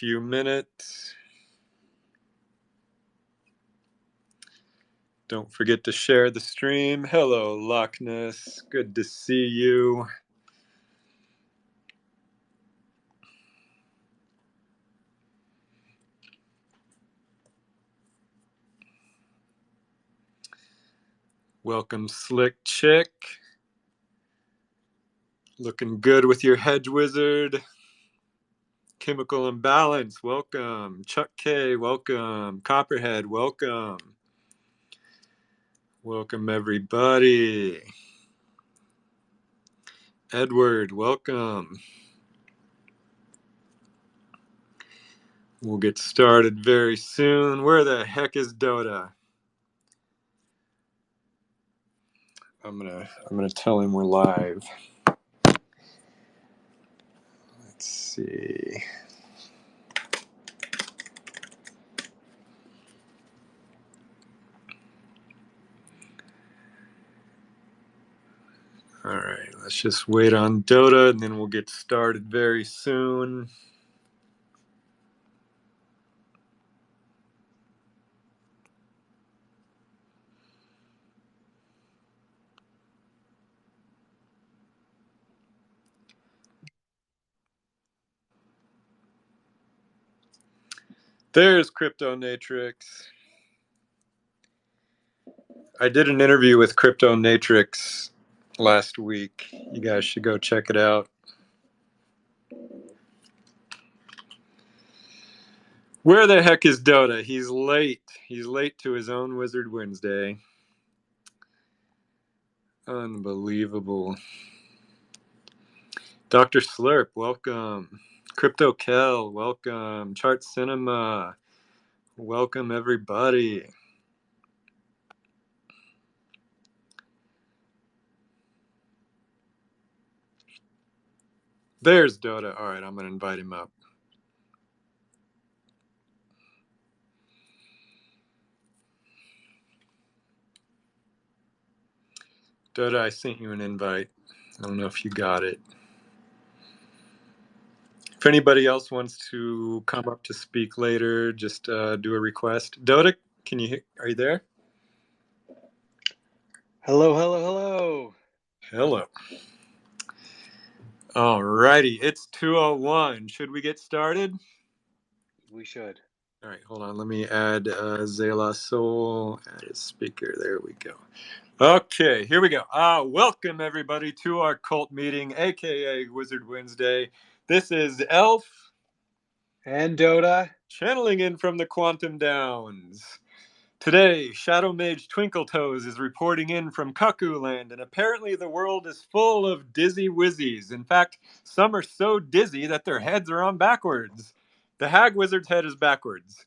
Few minutes. Don't forget to share the stream. Hello, Loch Ness. Good to see you. Welcome, Slick Chick. Looking good with your hedge wizard. Chemical Imbalance, welcome. Chuck K, welcome. Copperhead, welcome. Welcome, everybody. Edward, welcome. We'll get started very soon. Where the heck is Dota? I'm gonna tell him we're live. Let's see. All right, let's just wait on Dota and then we'll get started very soon. There's Crypto Natrix. I did an interview with Crypto Natrix last week. You guys should go check it out. Where the heck is Dota? He's late. He's late to his own Wizard Wednesday. Unbelievable. Dr. Slurp, welcome. Crypto Kel, welcome. Chart Cinema, welcome everybody. There's Dota. All right, I'm going to invite him up. Dota, I sent you an invite. I don't know if you got it. If anybody else wants to come up to speak later, just do a request. Dota, are you there? Hello, hello, hello. Hello. All righty, it's 2:01. Should we get started? We should. All right, hold on. Let me add Zela Soul, add a speaker. There we go. Okay, here we go. Welcome everybody to our cult meeting, aka Wizard Wednesday. This is Elf and Dota channeling in from the Quantum Downs. Today, Shadow Mage Twinkletoes is reporting in from Cuckoo Land, and apparently the world is full of dizzy wizzies. In fact, some are so dizzy that their heads are on backwards. The Hag Wizard's head is backwards.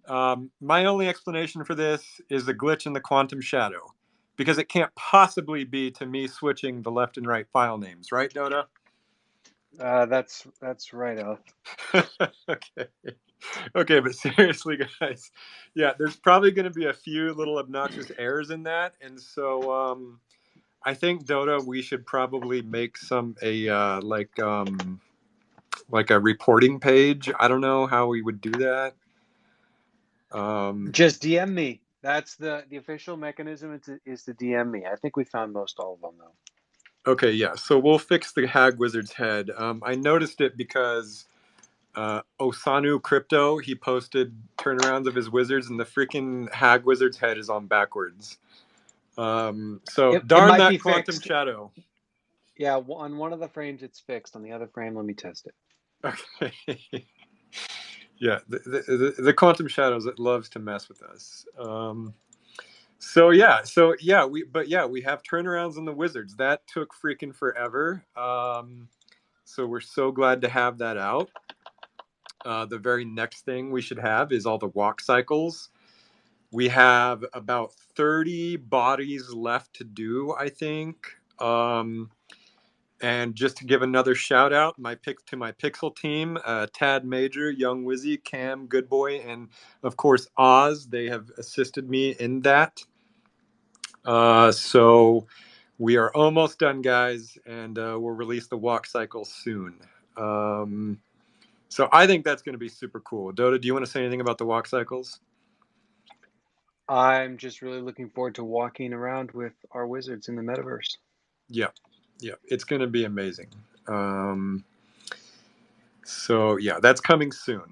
My only explanation for this is a glitch in the Quantum Shadow, because it can't possibly be to me switching the left and right file names, right, Dota? that's right, Elf. Okay, but seriously, guys, yeah, there's probably going to be a few little obnoxious errors in that, and so I think Dota, we should probably make like a reporting page. I don't know how we would do that. Just DM me. That's the official mechanism is to DM me. I think we found most all of them though. Okay, yeah. So we'll fix the Hag Wizard's head. I noticed it because Osanu Crypto, he posted turnarounds of his wizards, and the freaking Hag Wizard's head is on backwards. So It darn might that be Quantum fixed. Shadow. Yeah, on one of the frames it's fixed. On the other frame, let me test it. Okay. Yeah, the Quantum Shadows, it loves to mess with us. So we have turnarounds on the Wizards. That took freaking forever. So we're so glad to have that out. The very next thing we should have is all the walk cycles. We have about 30 bodies left to do, I think. And just to give another shout out, my Pixel team, Tad Major, Young Wizzy, Cam, Good Boy, and of course Oz. They have assisted me in that. So we are almost done, guys, and we'll release the walk cycle soon. So I think that's going to be super cool. Dota, do you want to say anything about the walk cycles? I'm just really looking forward to walking around with our wizards in the metaverse. Yeah, it's going to be amazing. So yeah, that's coming soon.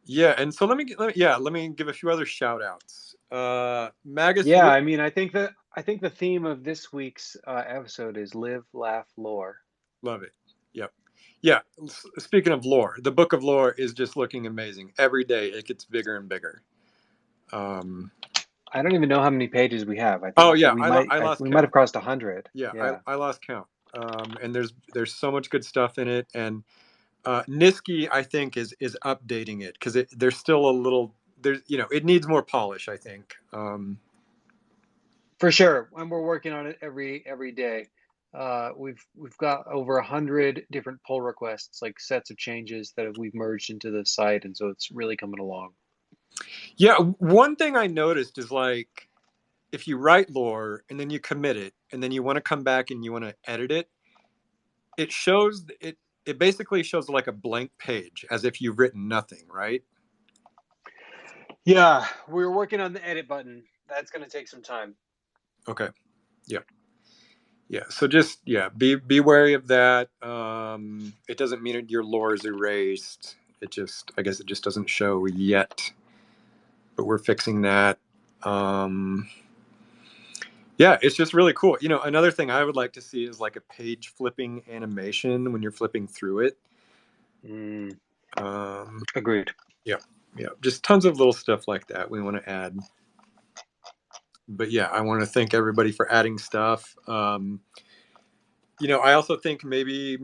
Yeah, and so let me give a few other shout outs. Magus, Yeah, I mean, I think the theme of this week's episode is live, laugh, lore. love it. Yep. Yeah. Speaking of lore, the book of lore is just looking amazing. Every day it gets bigger and bigger. I don't even know how many pages we have. I Oh think yeah, I lost we might have count. crossed 100. Yeah, Yeah. I lost count. And there's so much good stuff in it, and Niski I think is updating it because there's still a little there's it needs more polish. I think. For sure, and we're working on it every day. We've got over 100 different pull requests, like sets of changes that we've merged into the site, and so it's really coming along. Yeah, one thing I noticed is like if you write lore and then you commit it and then you want to come back and you want to edit it, it shows it. It basically shows like a blank page as if you've written nothing, right? Yeah, we're working on the edit button. That's going to take some time. Okay. Yeah. Yeah. So just be wary of that. It doesn't mean your lore is erased. I guess it just doesn't show yet, but we're fixing that. Yeah, it's just really cool. Another thing I would like to see is like a page flipping animation when you're flipping through it. Agreed. Yeah, just tons of little stuff like that we want to add. But yeah, I want to thank everybody for adding stuff. I also think maybe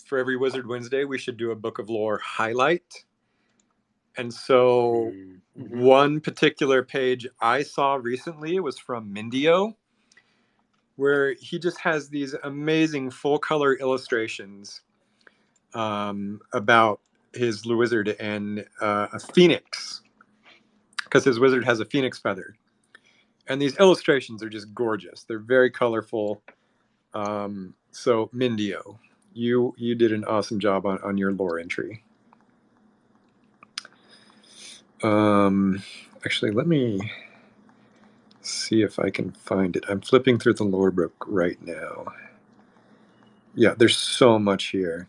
for every Wizard Wednesday we should do a Book of Lore highlight. And so one particular page I saw recently was from Mindio, where he just has these amazing full color illustrations about his wizard and a phoenix, because his wizard has a phoenix feather. And these illustrations are just gorgeous. They're very colorful. So Mindio, you did an awesome job on your lore entry. Actually, let me see if I can find it. I'm flipping through the lore book right now. Yeah, there's so much here.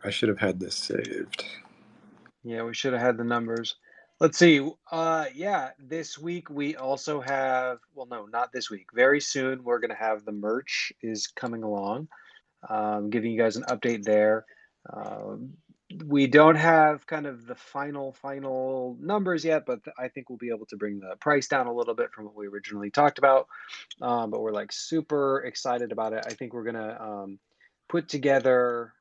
I should have had this saved. Yeah, we should have had the numbers. Let's see. Yeah, this week we also have, well, no, not this week. Very soon we're going to have the merch is coming along, giving you guys an update there. We don't have kind of the final numbers yet, but I think we'll be able to bring the price down a little bit from what we originally talked about. But we're like super excited about it. I think we're going to put together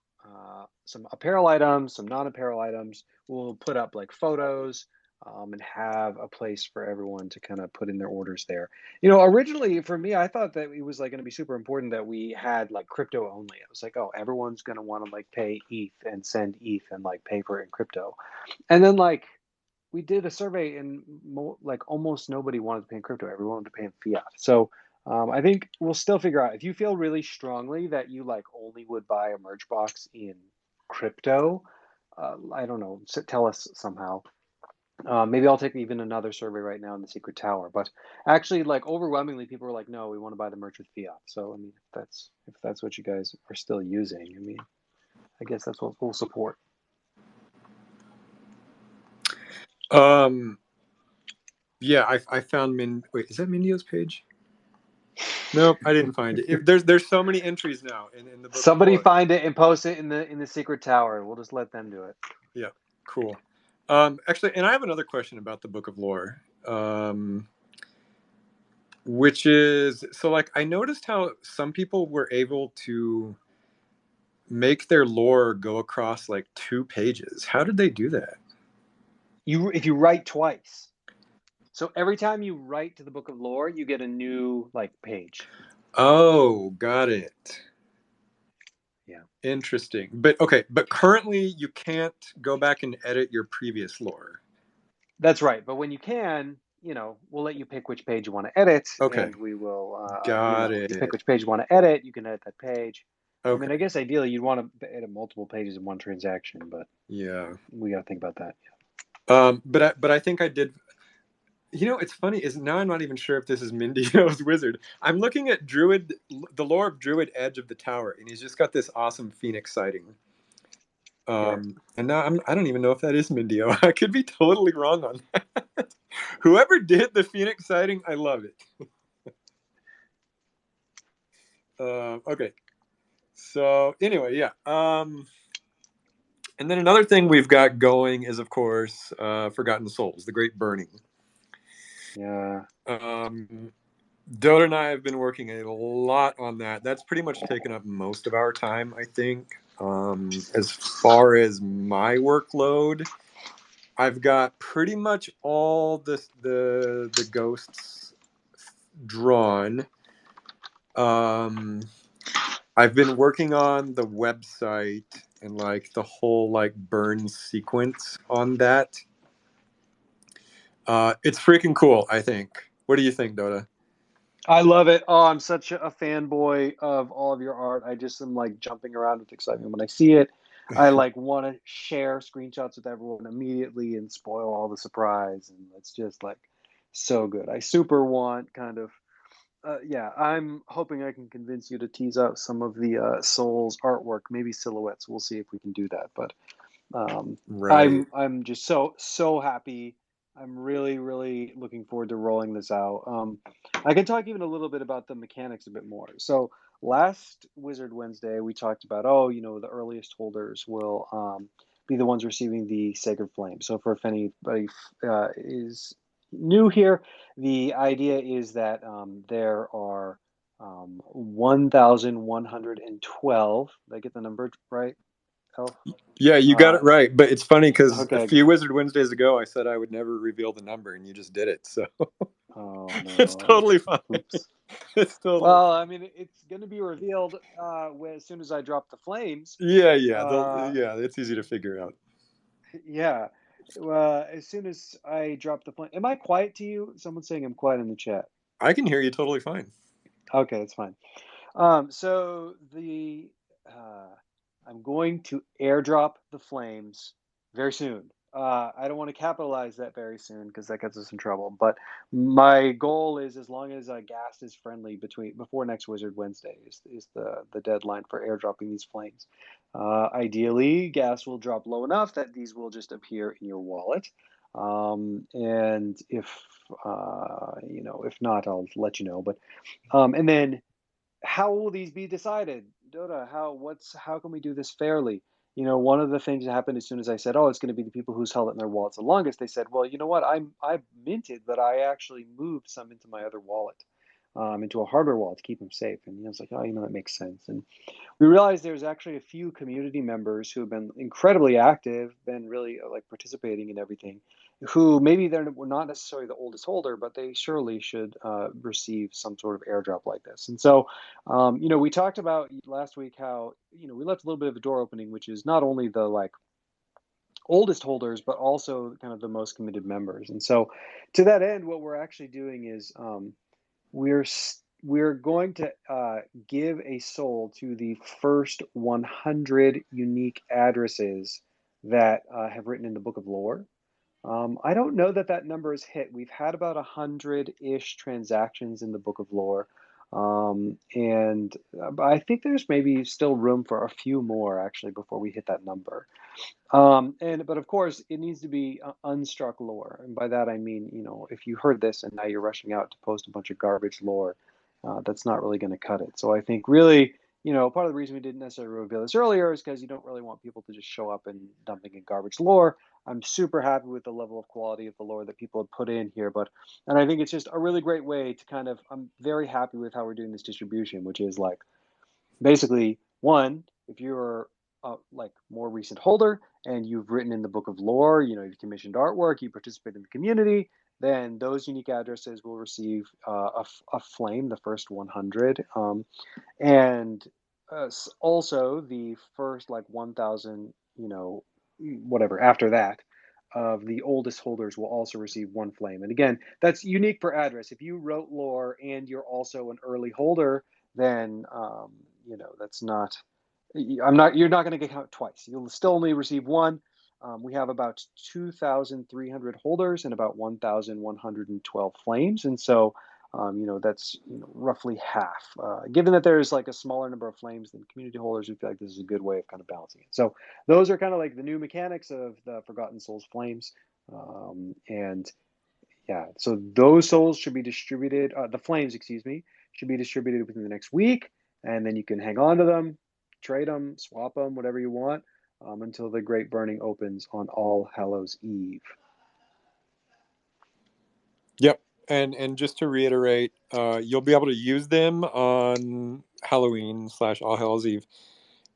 some apparel items, some non-apparel items. We'll put up like photos and have a place for everyone to kind of put in their orders there. Originally for me, I thought that it was like going to be super important that we had like crypto only. I was like, oh, everyone's going to want to like pay ETH and send ETH and like pay for it in crypto. And then like we did a survey and like almost nobody wanted to pay in crypto. Everyone wanted to pay in fiat. So I think we'll still figure out if you feel really strongly that you like only would buy a merch box in crypto. I don't know. Tell us somehow. Maybe I'll take even another survey right now in the Secret Tower. But actually, like overwhelmingly, people are like, "No, we want to buy the merch with fiat." So I mean, if that's what you guys are still using, I mean, I guess that's what we'll support. Yeah, I found Wait, is that Mindio's page? Nope, I didn't find it. There's so many entries now in the book. Somebody find it and post it in the Secret Tower. We'll just let them do it. Yeah, cool. Actually, and I have another question about the Book of Lore, which is so like I noticed how some people were able to make their lore go across like 2 pages. How did they do that? If you write twice. So every time you write to the Book of Lore, you get a new like page. Oh, got it. Yeah. Interesting. But currently you can't go back and edit your previous lore. That's right. But when you can, we'll let you pick which page you want to edit. Okay. And we will, Got if you it. pick which page you want to edit, you can edit that page. I Okay. mean, I guess ideally you'd want to edit multiple pages in one transaction, but Yeah. we got to think about that. But I think I did. It's funny is now I'm not even sure if this is Mindio's wizard. I'm looking at the lore of Druid Edge of the Tower, and he's just got this awesome Phoenix sighting. Sure. And now I don't even know if that is Mindio. I could be totally wrong on that. Whoever did the Phoenix sighting, I love it. Okay. So anyway, yeah. And then another thing we've got going is, of course, Forgotten Souls, the Great Burning. Yeah. Um, Dota and I have been working a lot on that. That's pretty much taken up most of our time, I think. As far as my workload, I've got pretty much all the ghosts drawn. I've been working on the website and like the whole like burn sequence on that. It's freaking cool, I think. What do you think, Dota? I love it. Oh, I'm such a fanboy of all of your art. I just am like jumping around with excitement when I see it. I like want to share screenshots with everyone immediately and spoil all the surprise. And it's just like so good. I super want kind of, yeah, I'm hoping I can convince you to tease out some of the Souls artwork, maybe silhouettes. We'll see if we can do that. But um, Right. I'm just so happy. I'm really looking forward to rolling this out. I can talk even a little bit about the mechanics a bit more. So last Wizard Wednesday, we talked about the earliest holders will be the ones receiving the Sacred Flame. So for if anybody is new here, the idea is that there are 1,112. Did I get the number right, Elf? Yeah, you got Uh, it right. But it's funny because a okay. few Wizard Wednesdays ago, I said I would never reveal the number, and you just did it. So Oh it's no. totally fine. Oops. It's totally Well, fine. I mean, it's going to be revealed as soon as I drop the flames. Yeah, yeah, Uh, yeah. It's easy to figure out. yeah. As soon as I drop the flame. Am I quiet to you? Someone's saying I'm quiet in the chat. I can hear you totally fine. Okay, that's fine. So the uh, I'm going to airdrop the flames very soon. I don't want to capitalize that very soon because that gets us in trouble. But my goal is as long as gas is friendly before next Wizard Wednesday is the deadline for airdropping these flames. Ideally, gas will drop low enough that these will just appear in your wallet. And if not, I'll let you know. But and then how will these be decided? Dota, how can we do this fairly? One of the things that happened as soon as I said, "Oh, it's going to be the people who's held it in their wallets the longest," they said, "Well, you know what? I minted, but I actually moved some into my other wallet, into a hardware wallet to keep them safe." And I was like, "Oh, that makes sense." And we realized there's actually a few community members who have been incredibly active, been really like participating in everything, who maybe they're not necessarily the oldest holder, but they surely should receive some sort of airdrop like this. And so, we talked about last week how we left a little bit of a door opening, which is not only the like oldest holders, but also kind of the most committed members. And so, to that end, what we're actually doing is we're going to give a soul to the first 100 unique addresses that have written in the Book of Lore. I don't know that that number is hit. We've had about 100-ish transactions in the Book of Lore, and but I think there's maybe still room for a few more actually before we hit that number. But of course, it needs to be unstruck lore, and by that I mean, if you heard this and now you're rushing out to post a bunch of garbage lore, that's not really going to cut it. So I think really, part of the reason we didn't necessarily reveal this earlier is because you don't really want people to just show up and dumping in garbage lore. I'm super happy with the level of quality of the lore that people have put in here, and I think it's just a really great way to kind of. I'm very happy with how we're doing this distribution, which is like basically one, if you're like more recent holder and you've written in the Book of Lore, you've commissioned artwork, you participate in the community, then those unique addresses will receive a flame, the first 100, and also the first like 1,000, whatever after that. Of the oldest holders will also receive one flame. And again, that's unique per address. If you wrote lore and you're also an early holder, then that's not. You're not going to get count twice. You'll still only receive one. We have about 2,300 holders and about 1,112 flames, and so that's roughly half. Given that there's like a smaller number of flames than community holders, we feel like this is a good way of kind of balancing it. So those are kind of like the new mechanics of the Forgotten Souls flames, and yeah, so those souls should be distributed. The flames, excuse me, should be distributed within the next week, and then you can hang on to them, trade them, swap them, whatever you want, until the Great Burning opens on All Hallows Eve. Yep. And just to reiterate, you'll be able to use them on Halloween / All Hallows Eve.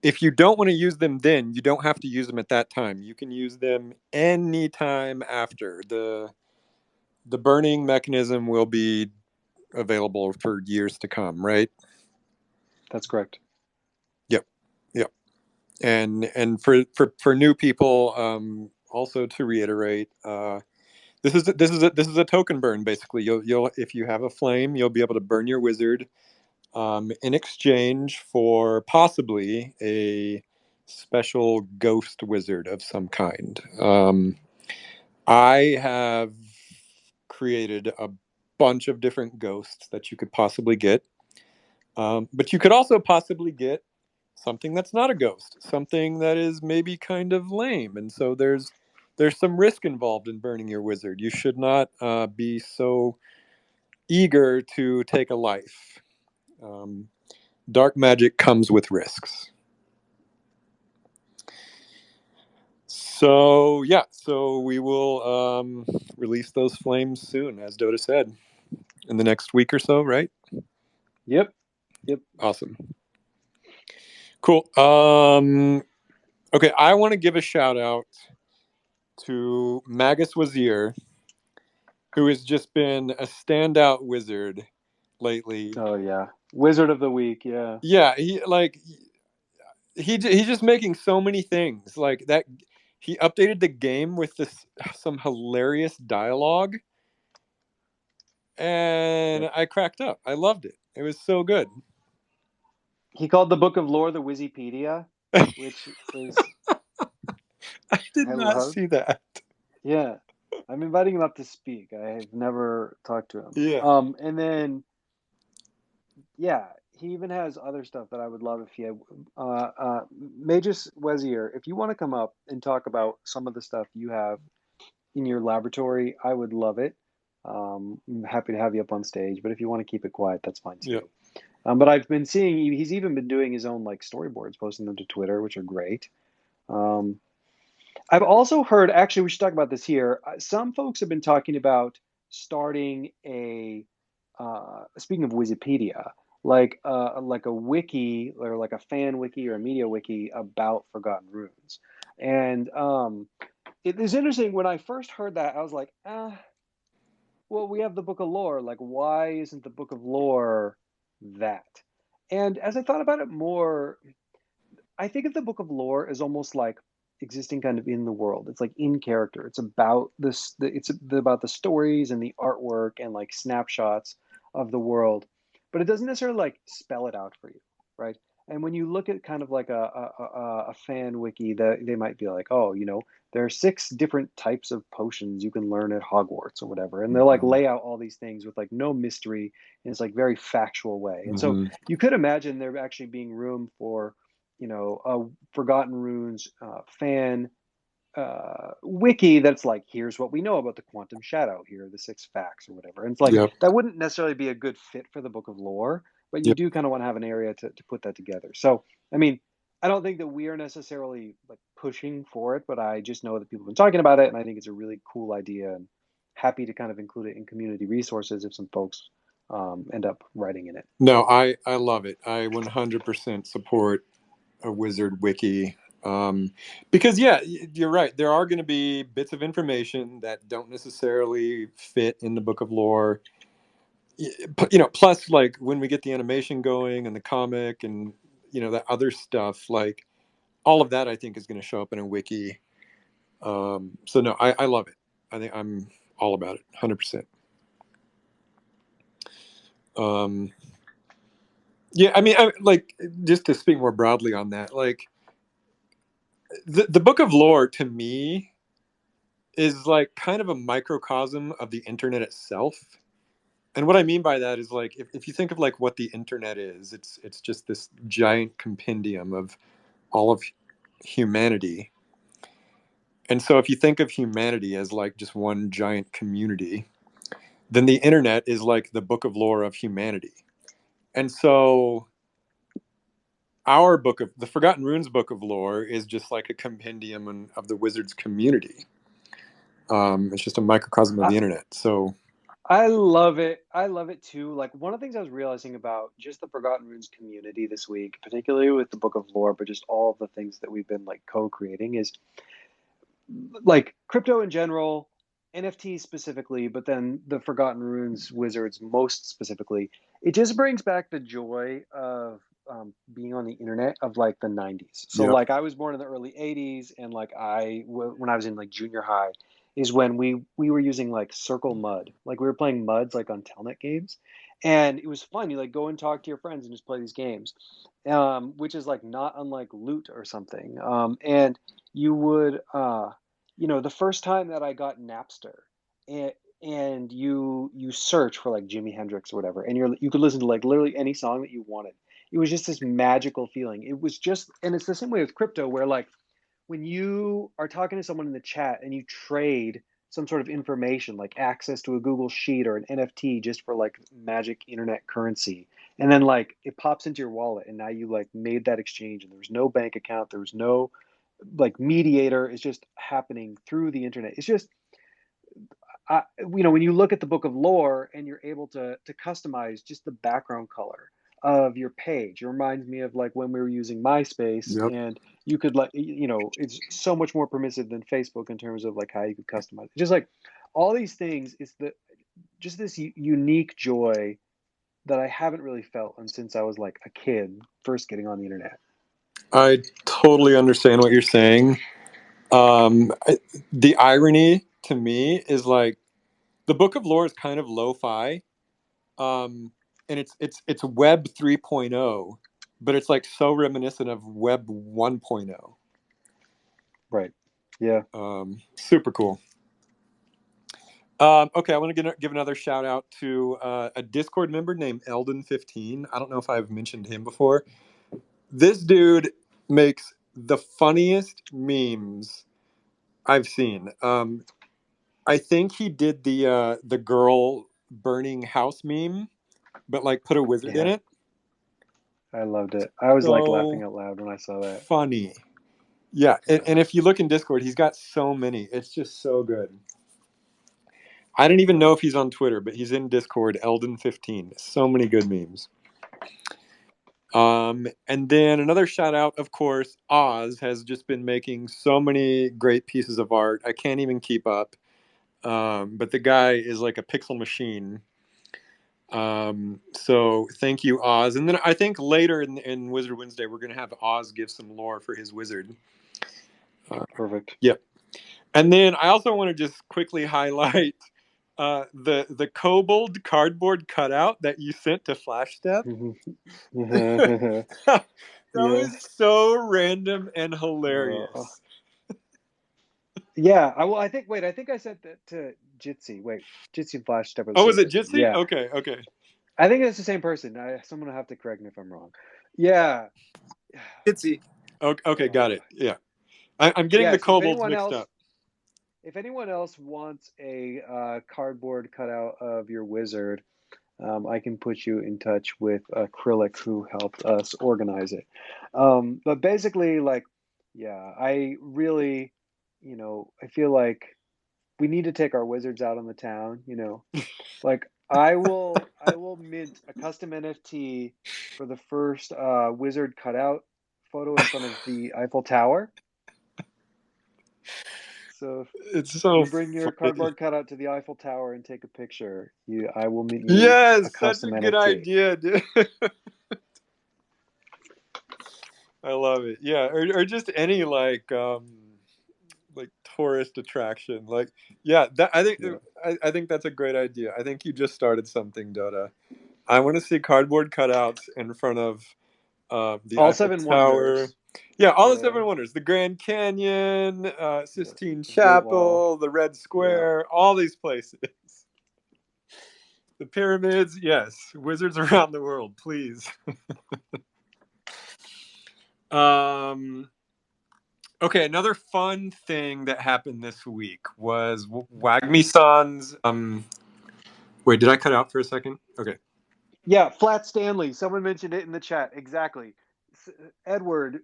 If you don't want to use them then, you don't have to use them at that time. You can use them anytime after. The burning mechanism will be available for years to come, right? That's correct. Yep. Yep. And for new people, also to reiterate, this is a token burn basically. You'll if you have a flame, you'll be able to burn your wizard in exchange for possibly a special ghost wizard of some kind. I have created a bunch of different ghosts that you could possibly get, but you could also possibly get something that's not a ghost, something that is maybe kind of lame, and so there's some risk involved in burning your wizard. You should not be so eager to take a life. Um, Dark magic comes with risks. So yeah, so we will release those flames soon, as Dota said, in the next week or so, right? Yep. Awesome. Cool. Okay, I want to give a shout out to Magus Wazir, who has just been a standout wizard lately. Oh yeah, Wizard of the Week. Yeah. Yeah, he's just making so many things like that. He updated the game with some hilarious dialogue, and Yep. I cracked up. I loved it. It was so good. He called the Book of Lore the Wizipedia, which is I did I not love. see that. Yeah, I'm inviting him up to speak. I have never talked to him. Yeah. And then yeah, he even has other stuff that I would love if he had. Magus Wezier, if you want to come up and talk about some of the stuff you have in your laboratory, I would love it. I'm happy to have you up on stage, but if you want to keep it quiet, that's fine Yeah. too. But I've been seeing he's even been doing his own like storyboards, posting them to Twitter, which are great. Um, I've also heard, actually, we should talk about this here. Some folks have been talking about starting speaking of Wikipedia, like a wiki or like a fan wiki or a media wiki about Forgotten Runes. And it is interesting. When I first heard that, I was like, well, we have the Book of Lore. Like, why isn't the Book of Lore that? And as I thought about it more, I think of the Book of Lore as almost like existing kind of in the world. It's like in character. It's about this. It's about the stories and the artwork and like snapshots of the world, but it doesn't necessarily like spell it out for you, right? And when you look at kind of like a fan wiki, that they might be like, oh, there are 6 different types of potions you can learn at Hogwarts or whatever, and they'll like Mhm. lay out all these things with like no mystery in this like very factual way. And so Mhm. you could imagine there actually being room for a Forgotten Runes fan wiki that's like, here's what we know about the quantum shadow. Here are the 6 facts or whatever. And it's like, Yep. that wouldn't necessarily be a good fit for the Book of Lore, but you Yep. do kind of want to have an area to put that together. So, I mean, I don't think that we are necessarily like pushing for it, but I just know that people have been talking about it, and I think it's a really cool idea, and happy to kind of include it in community resources if some folks end up writing in it. No, I love it. I 100% support a wizard wiki. Because yeah, you're right. There are going to be bits of information that don't necessarily fit in the Book of Lore. Plus like when we get the animation going and the comic and that other stuff, like all of that, I think is going to show up in a wiki. So no, I love it. I think I'm all about it, 100%. Yeah, I mean, like, just to speak more broadly on that, like the Book of Lore to me is like kind of a microcosm of the internet itself. And what I mean by that is like if you think of like what the internet is, it's just this giant compendium of all of humanity. And so if you think of humanity as like just one giant community, then the internet is like the book of lore of humanity. And so our book of the Forgotten Runes book of lore is just like a compendium of the wizards community. It's just a microcosm of I, the internet. So I love it. I love it too. Like one of the things I was realizing about just the Forgotten Runes community this week, particularly with the Book of Lore, but just all of the things that we've been like co-creating is like crypto in general, NFTs specifically, but then the Forgotten Runes wizards most specifically. It just brings back the joy of being on the internet of like the 90s. So yep. like I was born in the early 80s, and like when I was in like junior high is when we were using like Circle Mud. Like we were playing Muds like on Telnet games. And it was fun. You like go and talk to your friends and just play these games, which is like not unlike Loot or something. And you would the first time that I got Napster, and you search for like Jimi Hendrix or whatever, and you could listen to like literally any song that you wanted. It was just this magical feeling. It was just, and it's the same way with crypto, where like when you are talking to someone in the chat and you trade some sort of information like access to a Google Sheet or an NFT just for like magic internet currency, and then like it pops into your wallet, and now you like made that exchange, and there was no bank account, there was no like mediator, is just happening through the internet. It's just when you look at the Book of Lore and you're able to customize just the background color of your page, it reminds me of like when we were using MySpace, Yep. and you could like it's so much more permissive than Facebook in terms of like how you could customize it. Just like all these things is the just this unique joy that I haven't really felt since I was like a kid first getting on the internet. I totally understand what you're saying. The irony to me is like the Book of Lore is kind of lo-fi, um, and it's Web 3.0, but it's like so reminiscent of Web 1.0. Right. Yeah. Super cool. Okay, I want to give another shout out to a Discord member named Eldon15. I don't know if I've mentioned him before. This dude makes the funniest memes I've seen. I think he did the girl burning house meme, but like put a wizard in Yeah. it. I loved it. I was like laughing So out loud when I saw that. funny. Yeah, Yeah. and if you look in Discord, he's got so many. It's just so good. I don't even Yeah. know if he's on Twitter, but he's in Discord, Eldon15. So many good memes. And then another shout out, of course, Oz has just been making so many great pieces of art. I can't even keep up. But the guy is like a pixel machine. So thank you, Oz. And then I think later in Wizard Wednesday, we're going to have Oz give some lore for his wizard. Perfect. Yep. And then I also want to just quickly highlight the kobold cardboard cutout that you sent to Flash Step. That Yeah. was so random and Uh, hilarious. yeah. I think. Wait. I think I said that to Jitsi. Wait. Jitsi and Flash Step are the Oh, same was it person. Jitsi? Yeah. Okay, okay. I think it's the same person. Someone will have to correct me if I'm wrong. Yeah. Itsy. Okay, okay, got Uh, it. Yeah, I'm getting the yes. If kobolds anyone mixed else, up. if anyone else wants a cardboard cutout of your wizard, I can put you in touch with Acrylic, who helped us organize it. But basically, like, yeah, I really, I feel like we need to take our wizards out on the town. Like I will mint a custom NFT for the first wizard cutout photo in front of the Eiffel Tower. So if It's so you bring your funny. cardboard cutout to the Eiffel Tower and take a picture, I will mint you a Yes, such a custom good NFT. idea, dude. I love it. Yeah, or just any like tourist attraction. Like, yeah, that I think Yeah. I think that's a great idea. I think you just started something, Dota. I want to see cardboard cutouts in front of the All Eiffel seven Tower. wonders. Yeah, all the Yeah. seven wonders: the Grand Canyon, Yes. Sistine The Great Wall. Chapel, the Red Yeah. Square, all these places. The pyramids, yes. Wizards around the world, please. um, okay, another fun thing that happened this week was Wagmi-san's. Wait, did I cut out for a second? Okay. Yeah, Flat Stanley. Someone mentioned it in the chat. Exactly. Edward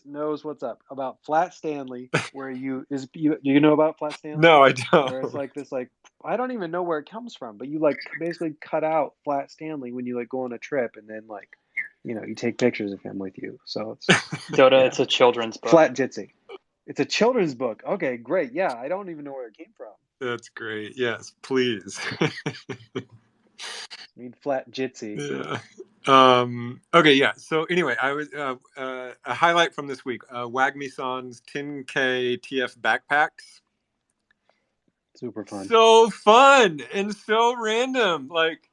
knows what's up about Flat Stanley, where you know about Flat Stanley, No, I where it's don't. like this I don't even know where it comes from, but you like basically cut out Flat Stanley when you like go on a trip, and then like you take pictures of him with you. So it's Dota, yeah, it's a children's book. Flat Jitsi. It's a children's book. Okay, great. Yeah, I don't even know where it came from. That's great. Yes, please. I mean, Flat Jitsi. Yeah. Okay, yeah. So anyway, I was a highlight from this week. Wagmi-san's 10K TF backpacks. Super fun. So fun and so random. Like,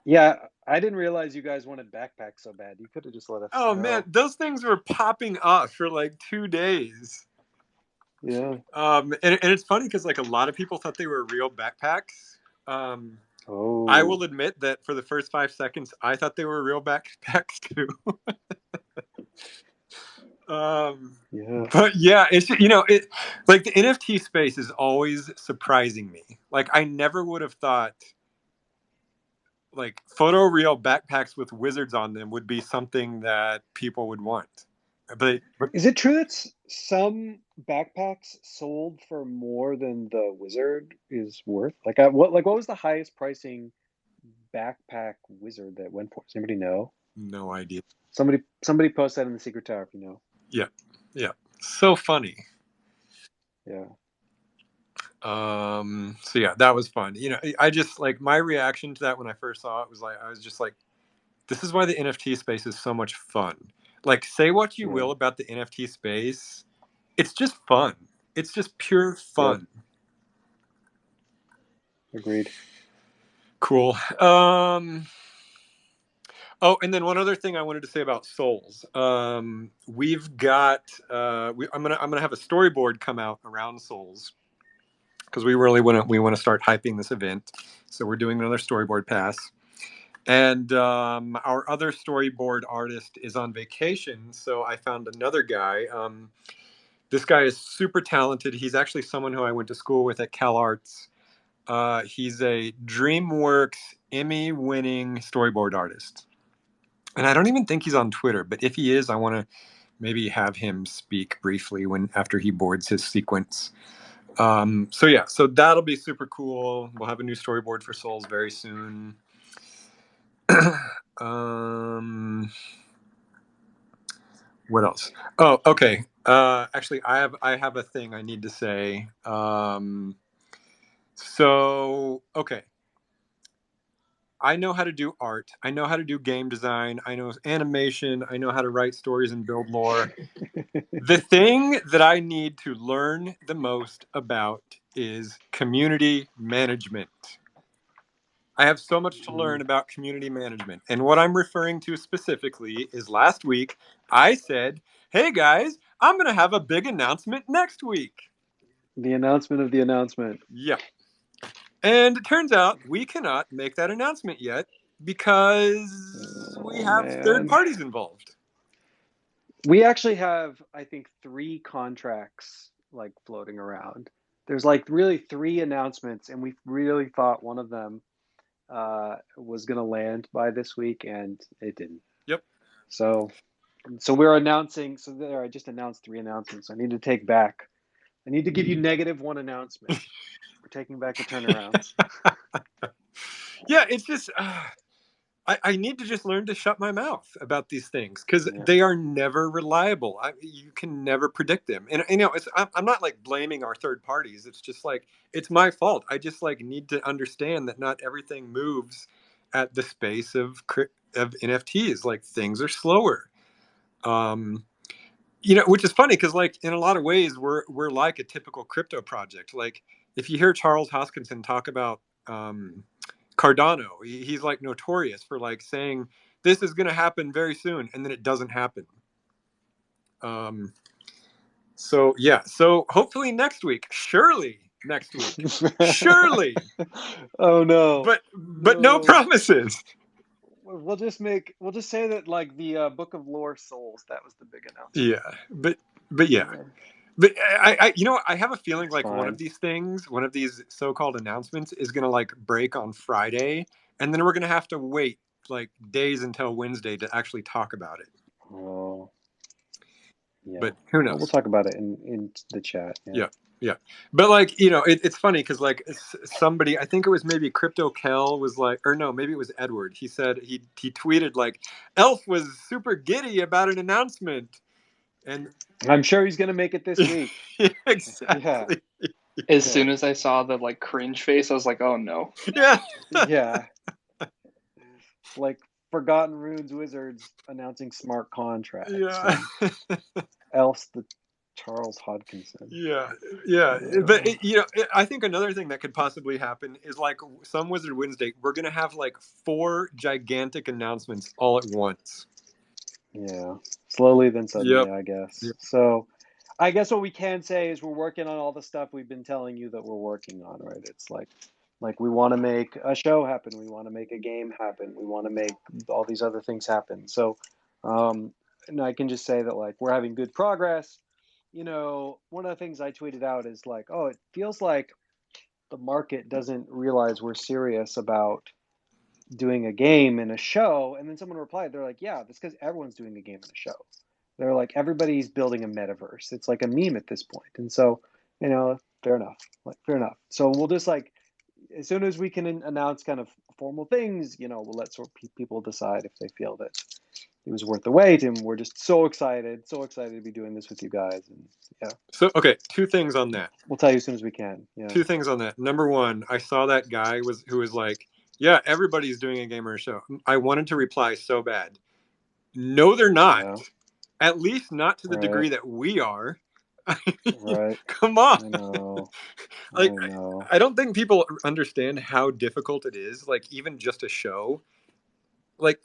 yeah, I didn't realize you guys wanted backpacks so bad. You could have just let us oh know. man, those things were popping up for like 2 days. Yeah. And it's funny because like a lot of people thought they were real backpacks. Oh. I will admit that for the first 5 seconds, I thought they were real backpacks too. Yeah. But yeah, it's it like the NFT space is always surprising me. Like I never would have thought like photoreal backpacks with wizards on them would be something that people would want. But Is it true that some backpacks sold for more than the wizard is worth? What was the highest pricing backpack wizard that went for? Does anybody know? no idea. Somebody post that in the Secret Tower if you know. Yeah. Yeah. So funny. Yeah. So yeah, that was fun. I just like my reaction to that when I first saw it was like I was just like, this is why the NFT space is so much fun. Like, say what you will about the NFT space, it's just fun. It's just pure fun. Yep. Agreed. Cool. Oh, and then one other thing I wanted to say about Souls. We've got. I'm gonna have a storyboard come out around Souls because we really want to start hyping this event. So we're doing another storyboard pass. And our other storyboard artist is on vacation, so I found another guy. This guy is super talented. He's actually someone who I went to school with at CalArts. He's a DreamWorks Emmy-winning storyboard artist. And I don't even think he's on Twitter, but if he is, I want to maybe have him speak briefly after he boards his sequence. So that'll be super cool. We'll have a new storyboard for Souls very soon. What else? Oh, okay. Actually, I have a thing I need to say. Okay. I know how to do art. I know how to do game design. I know animation. I know how to write stories and build lore. The thing that I need to learn the most about is community management. I have so much to learn about community management. And what I'm referring to specifically is last week, I said, hey guys, I'm going to have a big announcement next week. The announcement of the announcement. Yeah. And it turns out we cannot make that announcement yet because we have third parties involved. We actually have, I think, 3 contracts like floating around. There's like really 3 announcements, and we really thought one of them was going to land by this week, and it didn't. Yep. So we're announcing. So there, I just announced 3 announcements. I need to take back. I need to give you -1 announcement. We're taking back the turnarounds. Yeah, it's just I need to just learn to shut my mouth about these things because they are never reliable. You can never predict them, and I'm not like blaming our third parties. It's just like it's my fault. I just like need to understand that not everything moves at the space of NFTs. Like things are slower. Which is funny because like in a lot of ways we're like a typical crypto project. Like if you hear Charles Hoskinson talk about Cardano. He's like notorious for like saying this is going to happen very soon, and then it doesn't happen. So yeah, so hopefully next week, surely next week, surely, Oh no, but no no. promises. We'll just say that like the Book of Lore Souls, that was the big announcement. Yeah, but yeah, Yeah, but I have a feeling it's like one fine. of these things, one of these so-called announcements, is gonna like break on Friday, and then we're gonna have to wait like days until Wednesday to actually talk about it. Oh, yeah. But who Well, we'll knows? talk about it in the chat. Yeah. Yeah, yeah. But like it's funny because like somebody, I think it was maybe Crypto Kel was like, or no, maybe it was Edward. He said he tweeted like, Elf was super giddy about an announcement, and I'm sure he's gonna make it this week. Yeah, exactly. As yeah, soon as I saw the like cringe face, I was like, oh no. Yeah. yeah. It's like Forgotten Runes Wizards announcing smart contracts Yeah. from Elf the Charles Hodkinson. Yeah, yeah, but Uh, I think another thing that could possibly happen is like some Wizard Wednesday, we're gonna have like 4 gigantic announcements all at once. yeah, slowly then suddenly, Yep. I guess. Yep. So, I guess what we can say is we're working on all the stuff we've been telling you that we're working on, right? It's like we want to make a show happen, we want to make a game happen, we want to make all these other things happen. So, and I can just say that like we're having good progress. One of the things I tweeted out is like, oh, it feels like the market doesn't realize we're serious about doing a game and a show. And then someone replied, they're like, yeah, that's because everyone's doing a game and a show. They're like, everybody's building a metaverse. It's like a meme at this point. And so, fair enough. Like, fair enough. So we'll just like, as soon as we can announce kind of formal things, we'll let people decide if they feel that it was worth the wait. And we're just so excited to be doing this with you guys. And yeah, So okay, 2 things on that. we'll tell you as soon as we can. Yeah. 2 things on that. Number one, I saw that guy who was like, "Yeah, everybody's doing a gamer show." I wanted to reply so bad. No, they're not. Yeah. At least not to the Right. degree that we are. Right. Come on. I know. Like, I know. I don't think people understand how difficult it is. Like, even just a show. Like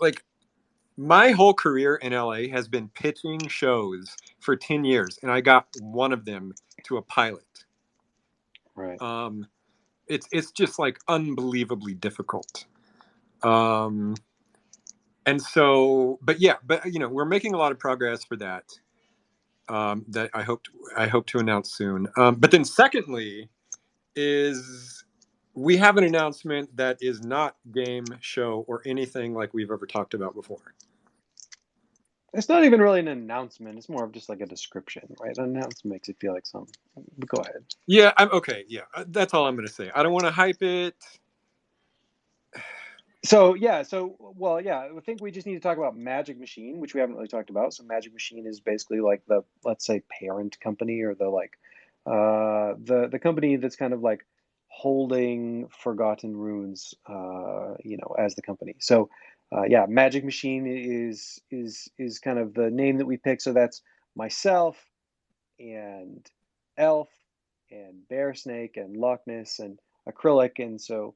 my whole career in LA has been pitching shows for 10 years, and I got one of them to a pilot. Right. It's just like unbelievably difficult. Um, and so, but yeah, but we're making a lot of progress for that. That I hope to announce soon. But then, secondly, is we have an announcement that is not game, show, or anything like we've ever talked about before. It's not even really an announcement. It's more of just like a description, right? An announcement makes it feel like something. But go ahead. Yeah, I'm okay. Yeah, that's all I'm going to say. I don't want to hype it. So yeah, I think we just need to talk about Magic Machine, which we haven't really talked about. So Magic Machine is basically like the, let's say, parent company, or the like the company that's kind of like holding Forgotten Runes as the company. So yeah, Magic Machine is kind of the name that we picked. So that's myself and Elf and Bear Snake and Loch Ness and Acrylic. And so,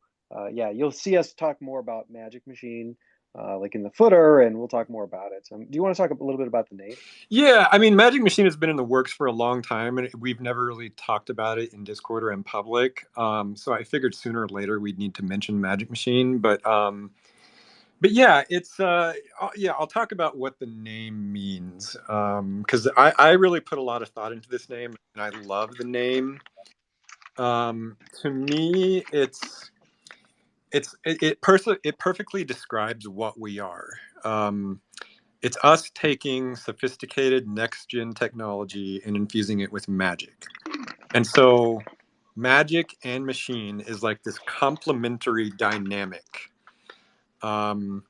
yeah, you'll see us talk more about Magic Machine, like in the footer, and we'll talk more about it. Do you want to talk a little bit about the name? Yeah, I mean, Magic Machine has been in the works for a long time, and we've never really talked about it in Discord or in public. So I figured sooner or later we'd need to mention Magic Machine, but yeah, it's yeah. I'll talk about what the name means because I really put a lot of thought into this name, and I love the name. To me, it perfectly describes what we are. It's us taking sophisticated next gen technology and infusing it with magic, and so magic and machine is like this complementary dynamic. Um,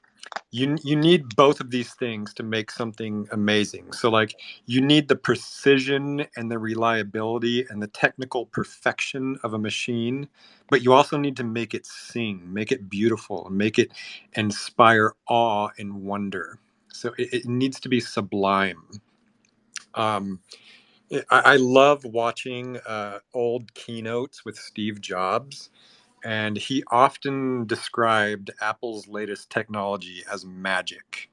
you need both of these things to make something amazing. So like you need the precision and the reliability and the technical perfection of a machine, but you also need to make it sing, make it beautiful, and make it inspire awe and wonder. So it needs to be sublime. um, I love watching old keynotes with Steve Jobs, and he often described Apple's latest technology as magic.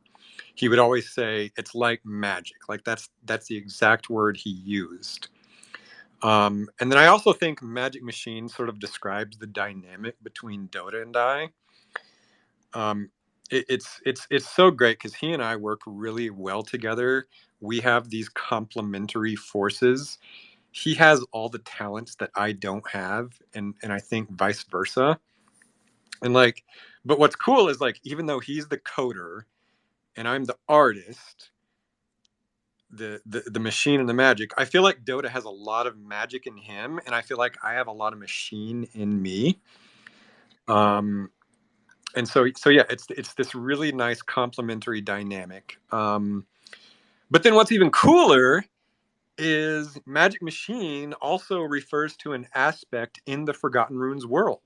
He would always say it's like magic. Like that's the exact word he used. And then I also think Magic Machine sort of describes the dynamic between Dota and I. It's so great because he and I work really well together. We have these complementary forces. He has all the talents that I don't have, and I think vice versa. And like, but what's cool is like, even though he's the coder and I'm the artist, the machine and the magic, I feel like Dota has a lot of magic in him, and I feel like I have a lot of machine in me. And so yeah, it's this really nice complementary dynamic. But then what's even cooler is Magic Machine also refers to an aspect in the Forgotten Runes world.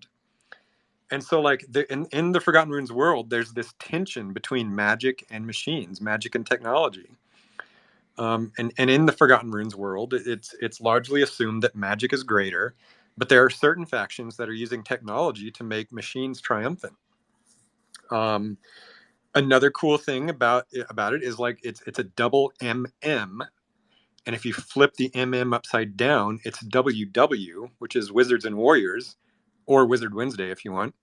And so like in the Forgotten Runes world, there's this tension between magic and machines, magic and technology. And in the Forgotten Runes world, it's largely assumed that magic is greater, but there are certain factions that are using technology to make machines triumphant. Another cool thing about it is like it's a double MM, and if you flip the MM upside down, it's WW, which is Wizards and Warriors, or Wizard Wednesday if you want.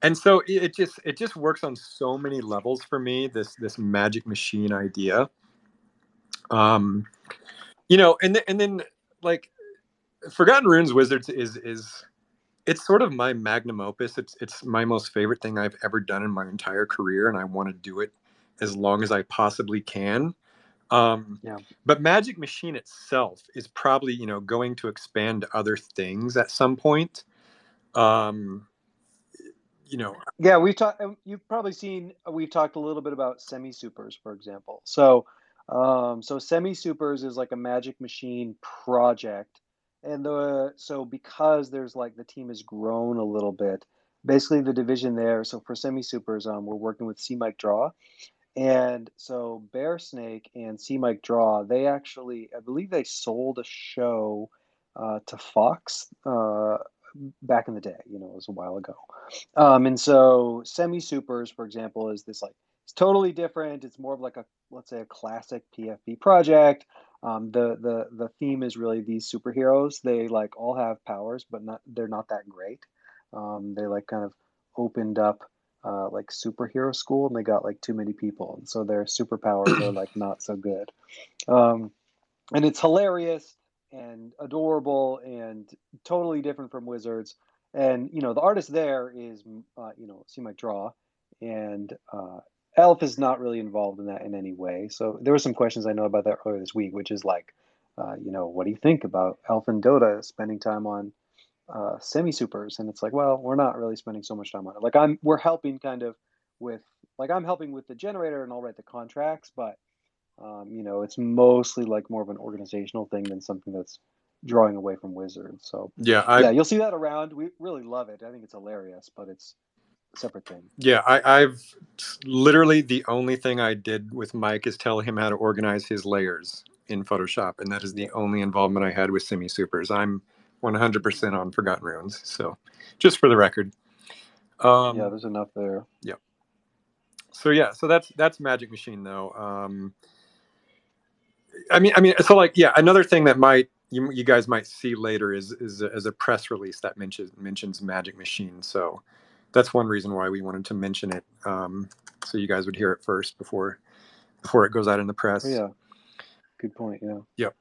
And so it just works on so many levels for me. This Magic Machine idea. And then like Forgotten Runes Wizards is it's sort of my magnum opus. It's my most favorite thing I've ever done in my entire career, and I want to do it as long as I possibly can. Yeah. But Magic Machine itself is probably going to expand to other things at some point. Yeah, we've talked. You've probably seen. We've talked a little bit about semi supers, for example. So semi supers is like a Magic Machine project, and so because there's like the team has grown a little bit. Basically, the division there. So for semi supers, we're working with C Mike Draw, and so Bear Snake and C Mike Draw. They actually, I believe, they sold a show to Fox. Back in the day, it was a while ago. And so Semi Supers, for example, is this like it's totally different. It's more of like a let's say a classic PFP project. The theme is really these superheroes. They like all have powers, but they're not that great. They like kind of opened up like superhero school, and they got like too many people, and so their superpowers are like not so good. Um, and it's hilarious and adorable and totally different from Wizards. And the artist there is See My Draw, and Elf is not really involved in that in any way. So there were some questions I know about that earlier this week, which is like, what do you think about Elf and Dota spending time on semi supers? And it's like, well, we're not really spending so much time on it. Like we're helping kind of with like I'm helping with the generator and I'll write the contracts, but it's mostly like more of an organizational thing than something that's drawing away from Wizards. So Yeah, you'll see that around. We really love it. I think it's hilarious, but it's a separate thing. Yeah, I've literally the only thing I did with Mike is tell him how to organize his layers in Photoshop, and that is the only involvement I had with Semi Supers. I'm 100% on Forgotten Runes, so just for the record. Yeah, there's enough there. Yeah. So that's Magic Machine though. So like another thing that you guys might see later is as a press release that mentions Magic Machine. So that's one reason why we wanted to mention it, so you guys would hear it first before it goes out in the press. Oh, yeah, good point. Yeah. Yep.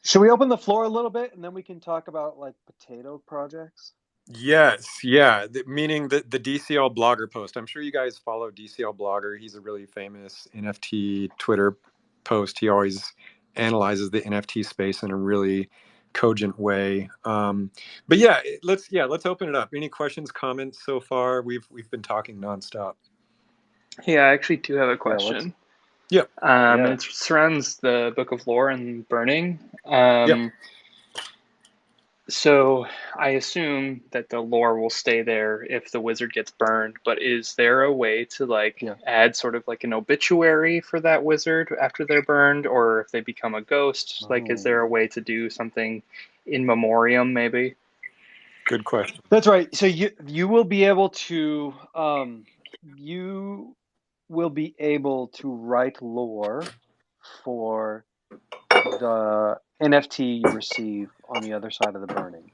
Should we open the floor a little bit and then we can talk about like potato projects? Yes, yeah. Meaning the DCL blogger post. I'm sure you guys follow DCL blogger. He's a really famous NFT Twitter post. He always analyzes the NFT space in a really cogent way. But yeah, let's open it up. Any questions, comments so far? We've been talking nonstop. Yeah, I actually do have a question. Yeah. And it surrounds the Book of Lore and burning. So I assume that the lore will stay there if the wizard gets burned, but is there a way to add sort of like an obituary for that wizard after they're burned, or if they become a ghost? Like, is there a way to do something in memoriam maybe? Good question. That's right. So you will be able to write lore for the NFT you receive on the other side of the burning.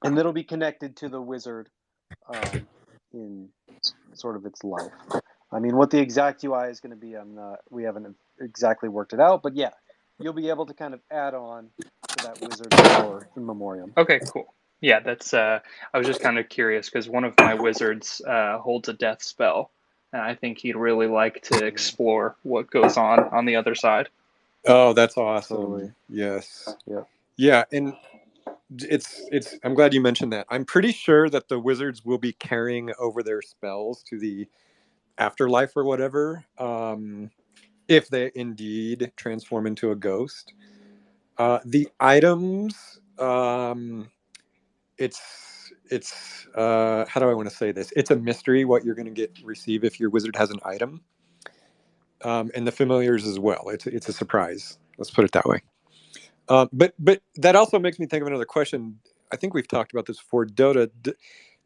And it'll be connected to the wizard in sort of its life. I mean, what the exact UI is going to be, we haven't exactly worked it out, but yeah, you'll be able to kind of add on to that wizard lore in memoriam. Okay, cool. Yeah, that's. I was just kind of curious because one of my wizards holds a death spell, and I think he'd really like to explore what goes on the other side. Oh, that's awesome. Totally. Yes. Yeah. Yeah, and it's. I'm glad you mentioned that. I'm pretty sure that the wizards will be carrying over their spells to the afterlife or whatever, if they indeed transform into a ghost. The items, it's how do I want to say this? It's a mystery what you're going to receive if your wizard has an item, and the familiars as well. It's a surprise. Let's put it that way. But that also makes me think of another question. I think we've talked about this before. Dota, do